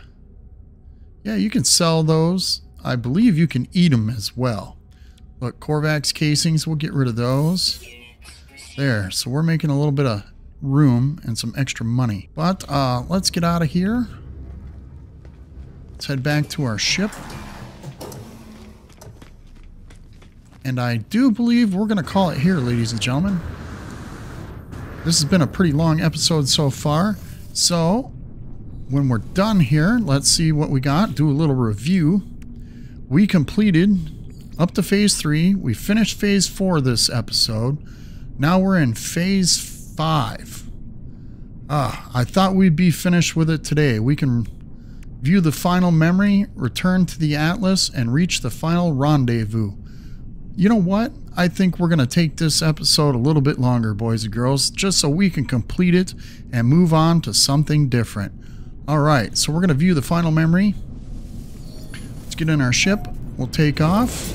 yeah, you can sell those. I believe you can eat them as well. Look, Korvax casings, we'll get rid of those. There, so we're making a little bit of room and some extra money. But let's get out of here. Let's head back to our ship. And I do believe we're going to call it here, ladies and gentlemen. This has been a pretty long episode so far. So, when we're done here, let's see what we got. Do a little review. We completed up to Phase 3. We finished Phase 4 this episode. Now we're in Phase 5. I thought we'd be finished with it today. We can view the final memory, return to the Atlas, and reach the final rendezvous. You know what? I think we're going to take this episode a little bit longer, boys and girls, just so we can complete it and move on to something different. Alright, so we're going to view the final memory. Let's get in our ship. We'll take off.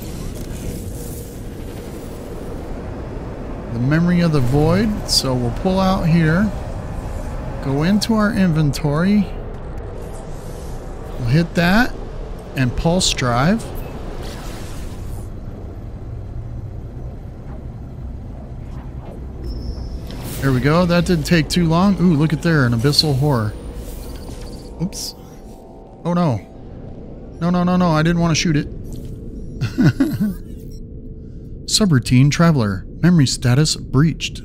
The memory of the void. So we'll pull out here. Go into our inventory. We'll hit that and pulse drive. There we go. That didn't take too long. Ooh, look at there, an abyssal horror. Oops. Oh no. No, I didn't want to shoot it. Subroutine Traveler. Memory status breached.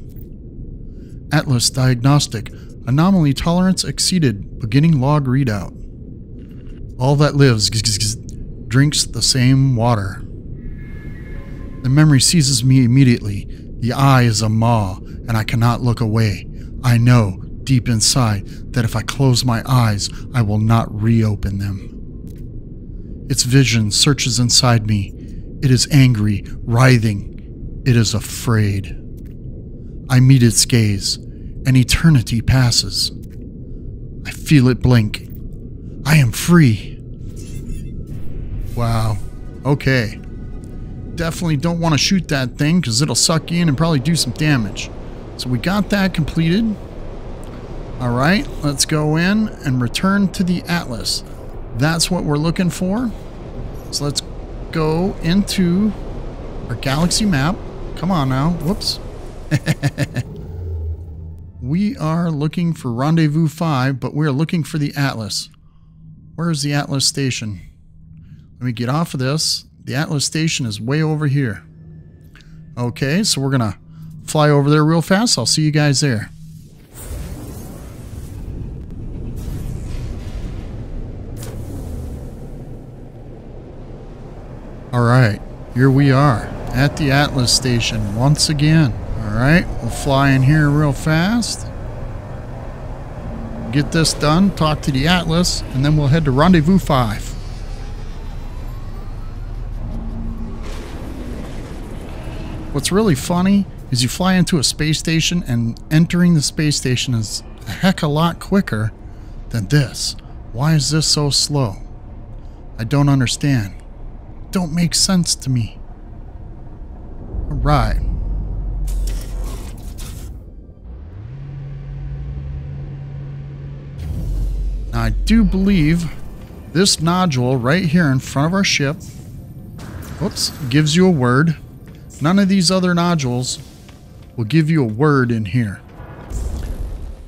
Atlas Diagnostic. Anomaly tolerance exceeded. Beginning log readout. All that lives drinks the same water. The memory seizes me immediately. The eye is a maw, and I cannot look away. I know, deep inside, that if I close my eyes, I will not reopen them. Its vision searches inside me. It is angry, writhing. It is afraid. I meet its gaze. An eternity passes. I feel it blink. I am free. Wow. Okay. Definitely don't want to shoot that thing because it'll suck you in and probably do some damage. So we got that completed. Alright, let's go in and return to the Atlas. That's what we're looking for. So let's go into our galaxy map. Come on now. Whoops. We are looking for Rendezvous 5, but we're looking for the Atlas. Where is the Atlas station? Let me get off of this. The Atlas station is way over here. Okay, so we're going to fly over there real fast. I'll see you guys there. Alright, here we are at the Atlas station once again. Alright, we'll fly in here real fast. Get this done, talk to the Atlas, and then we'll head to Rendezvous 5. What's really funny is you fly into a space station and entering the space station is a heck of a lot quicker than this. Why is this so slow? I don't understand. Don't make sense to me. Alright. Now I do believe this nodule right here in front of our ship, whoops, gives you a word. None of these other nodules will give you a word in here,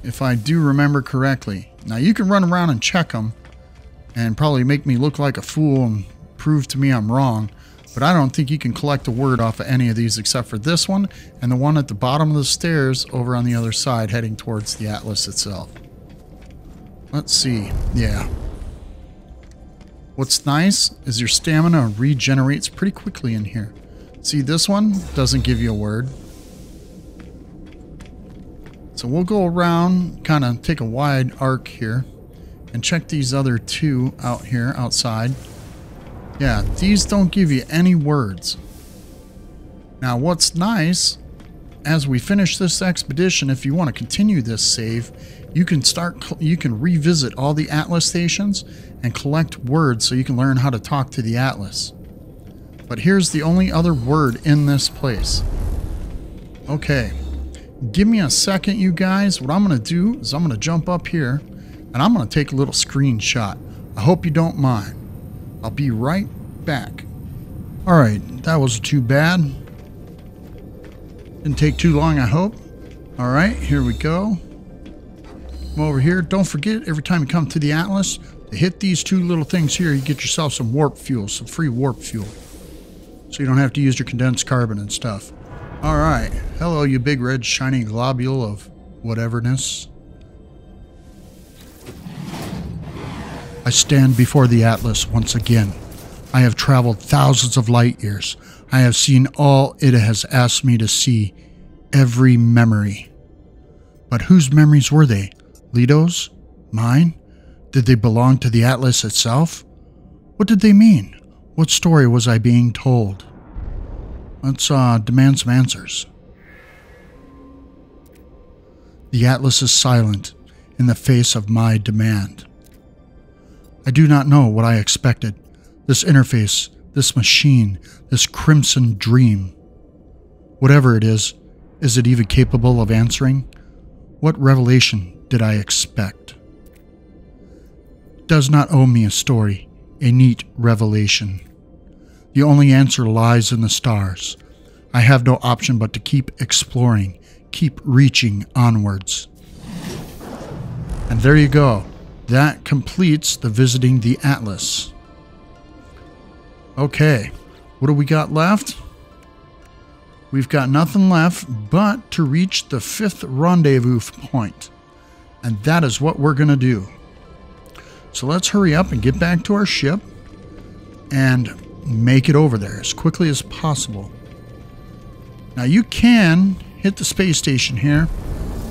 if I do remember correctly. Now you can run around and check them and probably make me look like a fool and prove to me I'm wrong, but I don't think you can collect a word off of any of these except for this one and the one at the bottom of the stairs over on the other side heading towards the Atlas itself. Let's see. Yeah. What's nice is your stamina regenerates pretty quickly in here. See, this one doesn't give you a word. So we'll go around, kind of take a wide arc here, and check these other two out here outside. Yeah, these don't give you any words. Now, what's nice, as we finish this expedition, if you want to continue this save, you can revisit all the Atlas stations and collect words so you can learn how to talk to the Atlas. But here's the only other word in this place. Okay. Give me a second, you guys. What I'm going to do is I'm going to jump up here and I'm going to take a little screenshot. I hope you don't mind. I'll be right back. Alright, that wasn't too bad. Didn't take too long, I hope. Alright, here we go. Come over here. Don't forget, every time you come to the Atlas, to hit these two little things here, you get yourself some warp fuel, some free warp fuel. So you don't have to use your condensed carbon and stuff. Alright, hello you big red shiny globule of whateverness. I stand before the Atlas once again. I have traveled thousands of light years. I have seen all it has asked me to see. Every memory. But whose memories were they? Leto's? Mine? Did they belong to the Atlas itself? What did they mean? What story was I being told? Let's demand some answers. The Atlas is silent in the face of my demand. I do not know what I expected. This interface, this machine, this crimson dream. Whatever it is it even capable of answering? What revelation did I expect? It does not owe me a story, a neat revelation. The only answer lies in the stars. I have no option but to keep exploring, keep reaching onwards. And there you go. That completes the visiting the Atlas. Okay, what do we got left? We've got nothing left but to reach the 5th rendezvous point. And that is what we're going to do. So let's hurry up and get back to our ship and make it over there as quickly as possible. Now you can hit the space station here.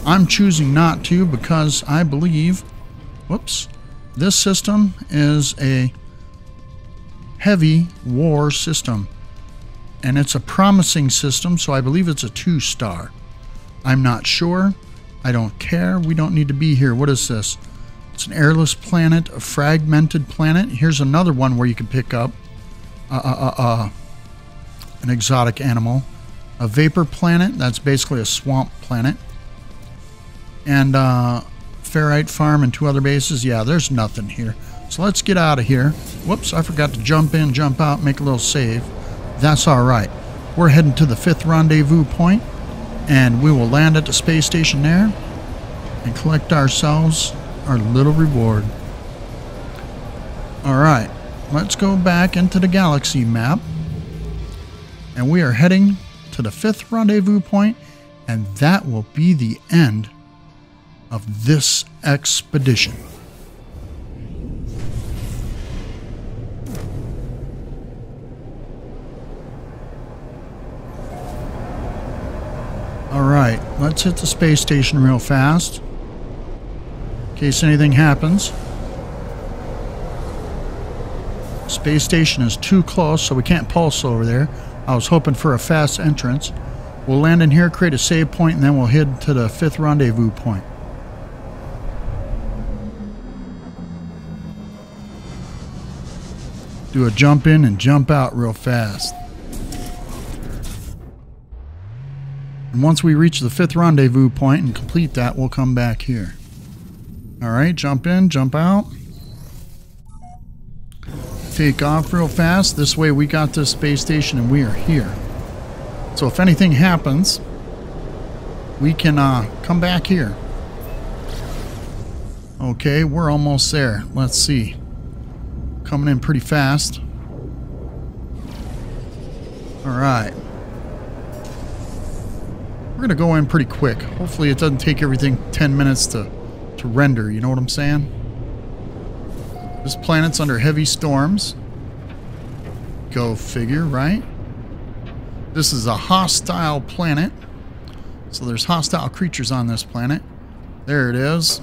I'm choosing not to because I believe, whoops, this system is a heavy war system. And it's a promising system, so I believe it's a 2-star. I'm not sure. I don't care. We don't need to be here. What is this? It's an airless planet, a fragmented planet. Here's another one where you can pick up an exotic animal. A vapor planet. That's basically a swamp planet. And ferrite farm and 2 other bases. Yeah, there's nothing here. So let's get out of here. Whoops, I forgot to jump in, jump out, make a little save. That's alright. We're heading to the 5th rendezvous point, and we will land at the space station there and collect ourselves our little reward. Alright, let's go back into the galaxy map, and we are heading to the 5th rendezvous point, and that will be the end of this expedition. Alright, let's hit the space station real fast, in case anything happens. Space station is too close, so we can't pulse over there. I was hoping for a fast entrance. We'll land in here, create a save point, and then we'll head to the 5th rendezvous point. Do a jump in and jump out real fast. And once we reach the 5th rendezvous point and complete that, we'll come back here. Alright, jump in, jump out. Take off real fast. This way we got this space station and we are here. So if anything happens, we can come back here. Okay, we're almost there. Let's see. Coming in pretty fast. Alright. We're going to go in pretty quick. Hopefully it doesn't take everything 10 minutes to render, you know what I'm saying? This planet's under heavy storms. Go figure, right? This is a hostile planet. So there's hostile creatures on this planet. There it is.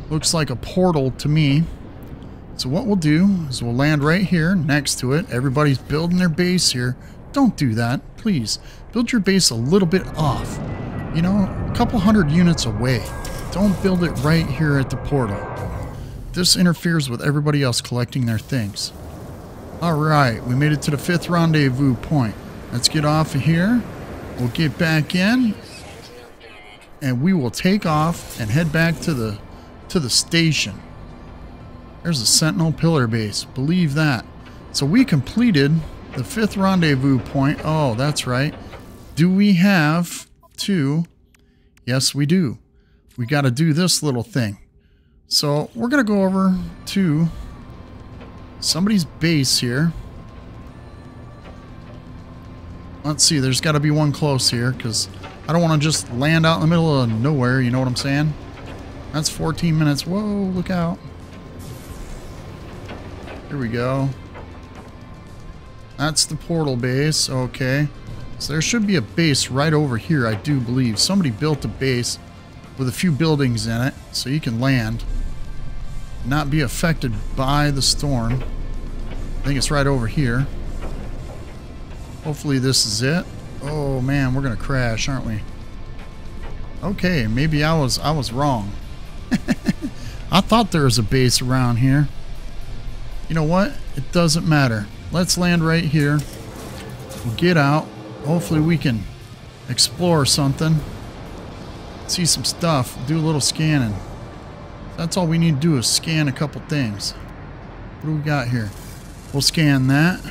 Looks like a portal to me. So what we'll do is we'll land right here next to it. Everybody's building their base here. Don't do that, please. Build your base a little bit off. You know, a couple hundred units away. Don't build it right here at the portal. This interferes with everybody else collecting their things. Alright, we made it to the 5th rendezvous point. Let's get off of here. We'll get back in. And we will take off and head back to the station. There's a Sentinel pillar base. Believe that. So we completed The 5th rendezvous point. Oh, that's right. Do we have to? Yes, we do. We got to do this little thing. So we're going to go over to somebody's base here. Let's see. There's got to be one close here because I don't want to just land out in the middle of nowhere. You know what I'm saying? That's 14 minutes. Whoa, look out. Here we go. That's the portal base. Okay. So there should be a base right over here, I do believe. Somebody built a base with a few buildings in it so you can land, not be affected by the storm. I think it's right over here. Hopefully this is it. Oh man, we're gonna crash, aren't we? Okay, maybe I was wrong. I thought there was a base around here. You know what? It doesn't matter. Let's land right here. We'll get out. Hopefully we can explore something. See some stuff. Do a little scanning. That's all we need to do is scan a couple things. What do we got here? We'll scan that.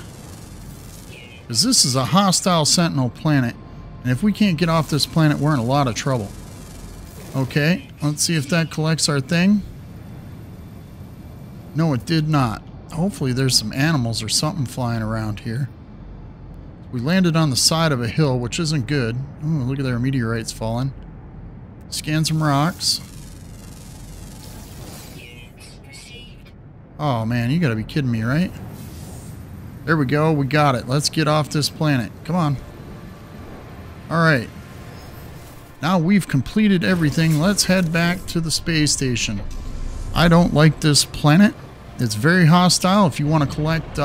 Because this is a hostile Sentinel planet. And if we can't get off this planet, we're in a lot of trouble. Okay, let's see if that collects our thing. No, it did not. Hopefully there's some animals or something flying around here. We landed on the side of a hill, which isn't good. Ooh, look at there, meteorites falling. Scan some rocks. Oh man, you gotta be kidding me, right? There we go, we got it. Let's get off this planet. Come on. Alright. Now we've completed everything. Let's head back to the space station. I don't like this planet. It's very hostile. If you want to collect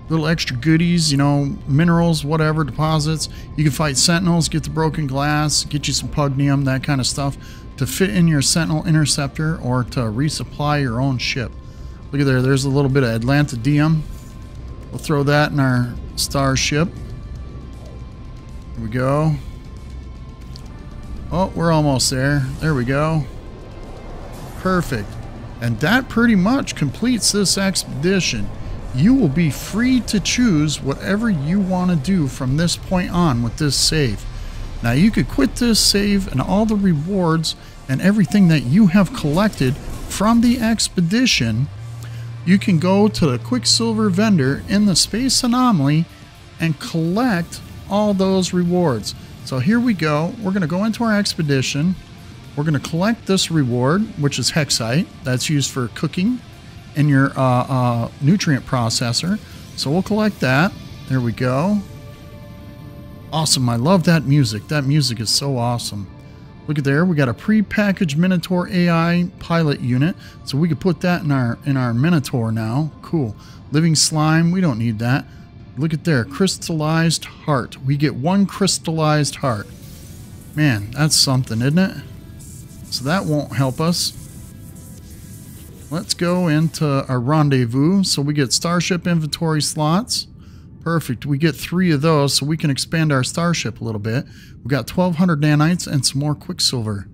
little extra goodies, you know, minerals, whatever, deposits, you can fight Sentinels, get the broken glass, get you some pugnium, that kind of stuff, to fit in your Sentinel interceptor or to resupply your own ship. Look at there, there's a little bit of Atlantidium. We'll throw that in our starship. Here we go. Oh, we're almost there. There we go. Perfect. And that pretty much completes this expedition. You will be free to choose whatever you want to do from this point on with this save. Now you could quit this save and all the rewards and everything that you have collected from the expedition. You can go to the Quicksilver vendor in the space anomaly and collect all those rewards. So here we go. We're going to go into our expedition. We're going to collect this reward, which is Hexite. That's used for cooking in your nutrient processor. So we'll collect that. There we go. Awesome. I love that music. That music is so awesome. Look at there. We got a pre-packaged Minotaur AI pilot unit. So we could put that in our Minotaur now. Cool. Living slime. We don't need that. Look at there. Crystallized heart. We get 1 crystallized heart. Man, that's something, isn't it? So that won't help us. Let's go into our rendezvous. So we get starship inventory slots. Perfect. We get 3 of those so we can expand our starship a little bit. We got 1,200 nanites and some more quicksilver.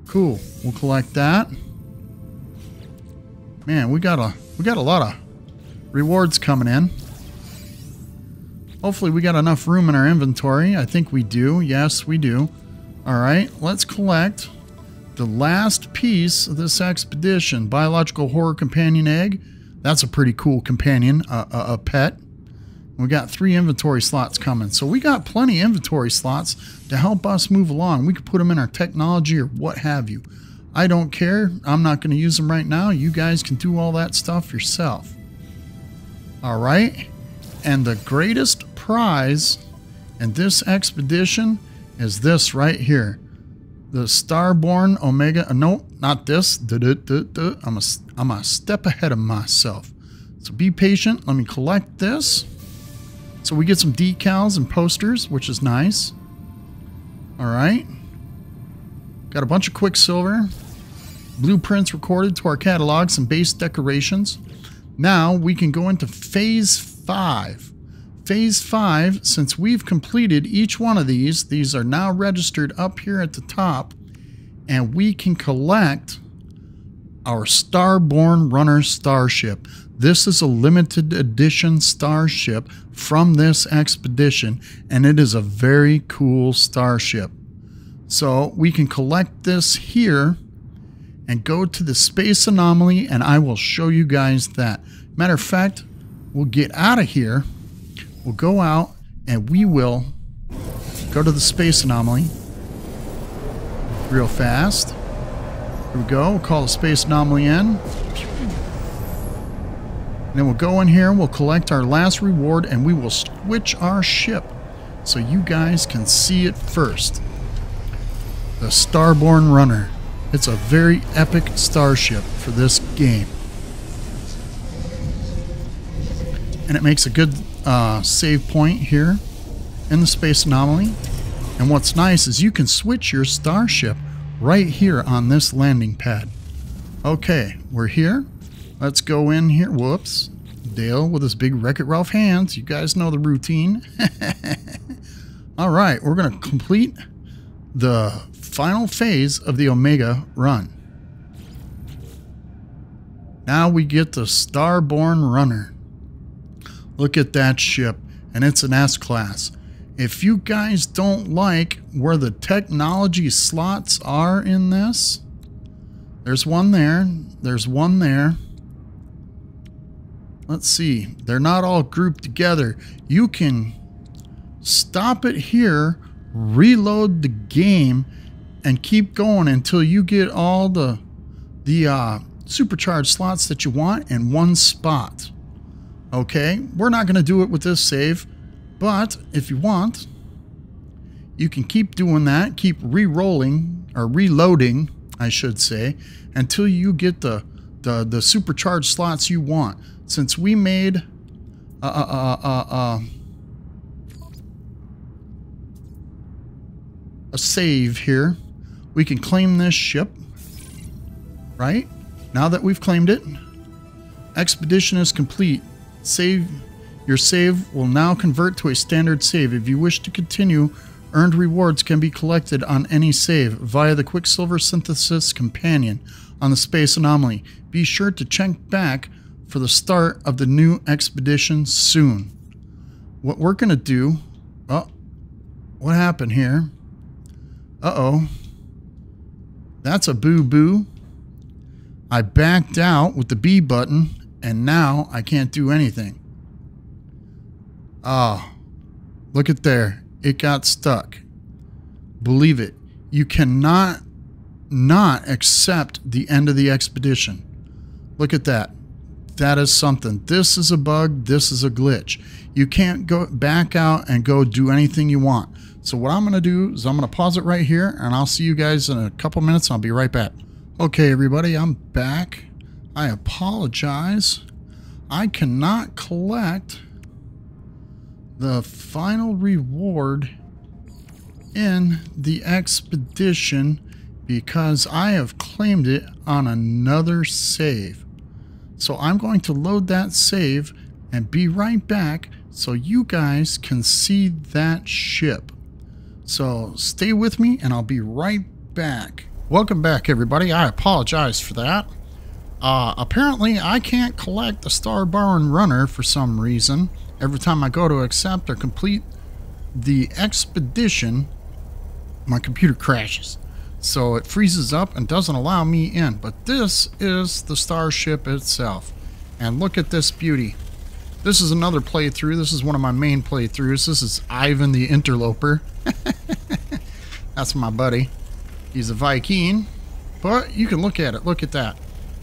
Cool. We'll collect that. Man, we got a lot of rewards coming in. Hopefully we got enough room in our inventory. I think we do. Yes, we do. All right, let's collect the last piece of this expedition. Biological horror companion egg. That's a pretty cool companion, a pet. We got 3 inventory slots coming. So we got plenty of inventory slots to help us move along. We could put them in our technology or what have you. I don't care. I'm not going to use them right now. You guys can do all that stuff yourself. All right. And the greatest prize in this expedition is this right here. The Starborn Omega. No, not this. I'm a step ahead of myself. So be patient. Let me collect this. So we get some decals and posters, which is nice. All right. Got a bunch of Quicksilver. Blueprints recorded to our catalog. Some base decorations. Now we can go into Phase 5. Phase 5, since we've completed each one of these are now registered up here at the top, and we can collect our Starborn Runner starship. This is a limited edition starship from this expedition, and it is a very cool starship. So we can collect this here and go to the space anomaly, and I will show you guys that. Matter of fact, we'll get out of here, we'll go out, and we will go to the space anomaly real fast. Here we go. We'll call the space anomaly in. And then we'll go in here, we'll collect our last reward, and we will switch our ship so you guys can see it first. The Starborn Runner. It's a very epic starship for this game. And it makes a good save point here in the space anomaly. And what's nice is you can switch your starship right here on this landing pad. Okay, we're here. Let's go in here. Whoops. Dale with his big Wreck-It Ralph hands. You guys know the routine. All right, we're going to complete the final phase of the Omega run. Now we get the Starborn Runner. Look at that ship, and it's an S-Class. If you guys don't like where the technology slots are in this, there's one there, there's one there. Let's see, they're not all grouped together. You can stop it here, reload the game, and keep going until you get all the supercharged slots that you want in one spot. Okay, we're not going to do it with this save, but if you want, you can keep doing that, keep re-rolling, or reloading, I should say, until you get the supercharged slots you want. Since we made a save here, we can claim this ship, right? Now that we've claimed it, expedition is complete. Your save will now convert to a standard save. If you wish to continue, earned rewards can be collected on any save via the Quicksilver Synthesis Companion on the Space Anomaly. Be sure to check back for the start of the new expedition soon. What we're going to do... Oh, what happened here? Uh-oh. That's a boo-boo. I backed out with the B button, and now I can't do anything. Ah, look at there. It got stuck. Believe it. You cannot not accept the end of the expedition. Look at that. That is something. This is a bug. This is a glitch. You can't go back out and go do anything you want. So what I'm going to do is I'm going to pause it right here, and I'll see you guys in a couple minutes. I'll be right back. Okay, everybody, I'm back. I apologize. I cannot collect the final reward in the expedition because I have claimed it on another save. So I'm going to load that save and be right back so you guys can see that ship. So stay with me and I'll be right back. Welcome back, everybody. I apologize for that. Apparently I can't collect the Starborn Runner for some reason. Every time I go to accept or complete the expedition, my computer crashes. So it freezes up and doesn't allow me in. But this is the starship itself. And look at this beauty. This is another playthrough. This is one of my main playthroughs. This is Ivan the Interloper. That's my buddy. He's a Viking. But you can look at it. Look at that.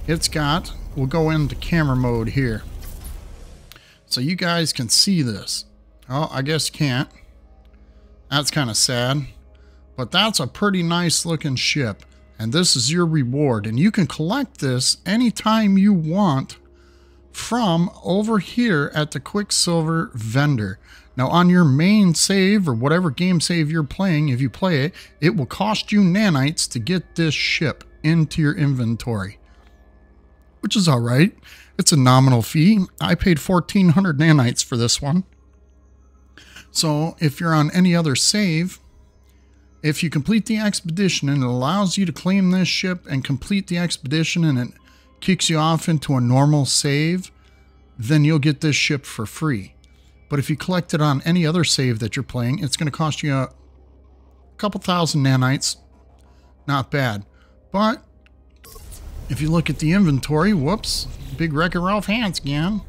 It's got... We'll go into camera mode here. So you guys can see this. Oh, I guess you can't. That's kind of sad. But that's a pretty nice looking ship. And this is your reward. And you can collect this anytime you want from over here at the Quicksilver vendor. Now on your main save or whatever game save you're playing, if you play it, it will cost you nanites to get this ship into your inventory. Which is alright. It's a nominal fee. I paid 1,400 nanites for this one. So if you're on any other save, if you complete the expedition and it allows you to claim this ship and complete the expedition and it kicks you off into a normal save, then you'll get this ship for free. But if you collect it on any other save that you're playing, it's going to cost you a couple thousand nanites. Not bad. But if you look at the inventory, whoops, big Wreck-It Ralph hands again.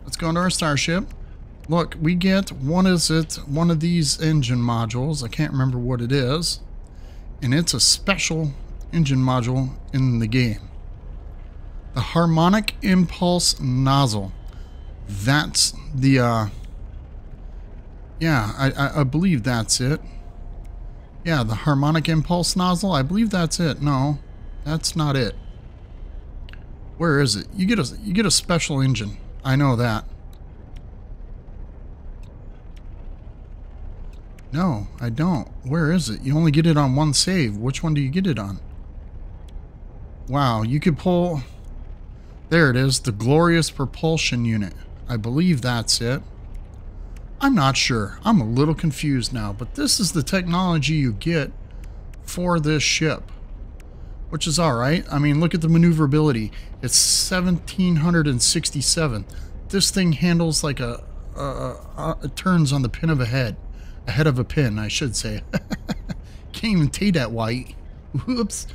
Let's go into our starship. Look, we get, one of these engine modules. I can't remember what it is. And it's a special engine module in the game. The harmonic impulse nozzle. That's the, yeah, I believe that's it. Yeah, the harmonic impulse nozzle. I believe that's it. No, that's not it. Where is it? You get a special engine. I know that. No, I don't. Where is it? You only get it on one save. Which one do you get it on? Wow, you could pull... There it is, the Glorious Propulsion Unit. I believe that's it. I'm not sure. I'm a little confused now, but this is the technology you get for this ship, which is alright. I mean, look at the maneuverability. It's 1767. This thing handles like it turns on the pin of a head. A head of a pin, I should say. Can't even take that white. Whoops.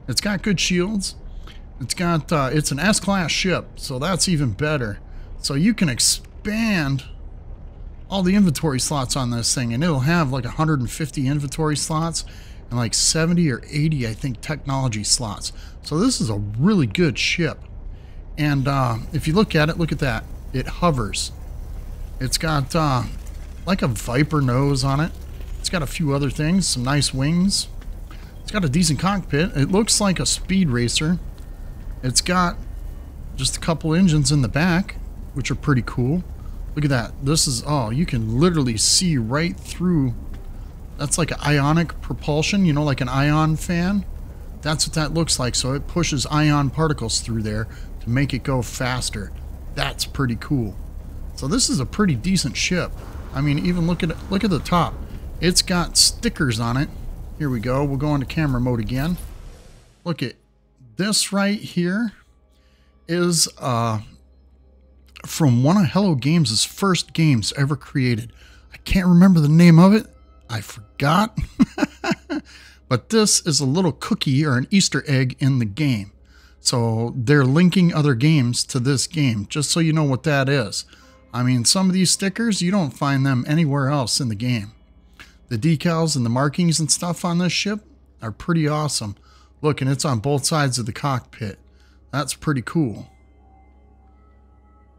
It's got good shields. It's got, it's an S-class ship, so that's even better. So you can expand all the inventory slots on this thing, and it'll have like 150 inventory slots and like 70 or 80, I think, technology slots. So this is a really good ship. And if you look at it, look at that. It hovers. It's got like a Viper nose on it. It's got a few other things, some nice wings. It's got a decent cockpit. It looks like a speed racer. It's got just a couple engines in the back, which are pretty cool. Look at that. This is, oh, you can literally see right through. That's like an ionic propulsion, you know, like an ion fan. That's what that looks like. So it pushes ion particles through there to make it go faster. That's pretty cool. So this is a pretty decent ship. I mean, even look at the top. It's got stickers on it. Here we go. We'll go into camera mode again. Look at this right here is from one of Hello Games' first games ever created. I can't remember the name of it. I forgot. But this is a little cookie or an Easter egg in the game. So they're linking other games to this game, just so you know what that is. I mean, some of these stickers, you don't find them anywhere else in the game. The decals and the markings and stuff on this ship are pretty awesome. Look, and it's on both sides of the cockpit. That's pretty cool.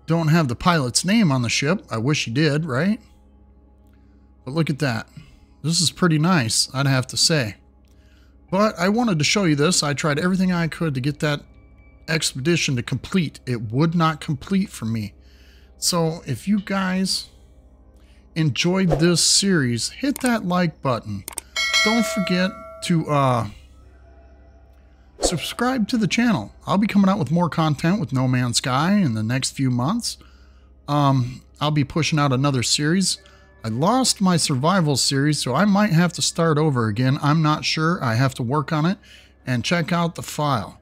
Don't have the pilot's name on the ship. I wish you did, right? But look at that. This is pretty nice, I'd have to say. But I wanted to show you this. I tried everything I could to get that expedition to complete. It would not complete for me. So if you guys enjoyed this series, hit that like button. Don't forget to subscribe to the channel. I'll be coming out with more content with No Man's Sky in the next few months. I'll be pushing out another series. I lost my survival series, so I might have to start over again. I'm not sure. I have to work on it and check out the file.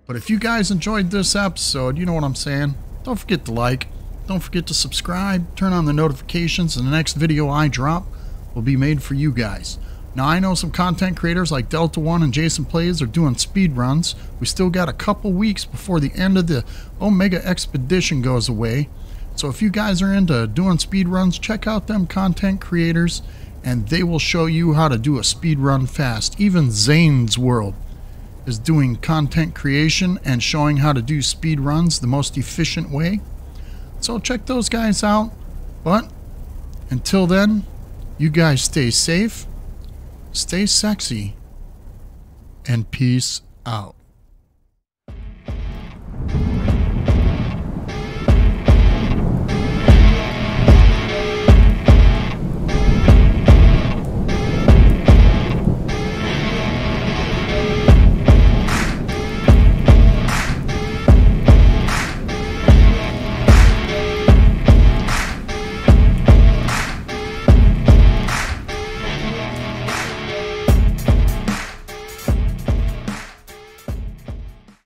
But if you guys enjoyed this episode, you know what I'm saying. Don't forget to like. Don't forget to subscribe. Turn on the notifications, and the next video I drop will be made for you guys. Now, I know some content creators like Delta One and Jason Plays are doing speed runs. We still got a couple weeks before the end of the Omega Expedition goes away. So if you guys are into doing speed runs, check out them content creators, and they will show you how to do a speed run fast. Even Zane's World is doing content creation and showing how to do speed runs the most efficient way. So check those guys out. But until then, you guys stay safe, stay sexy, and peace out.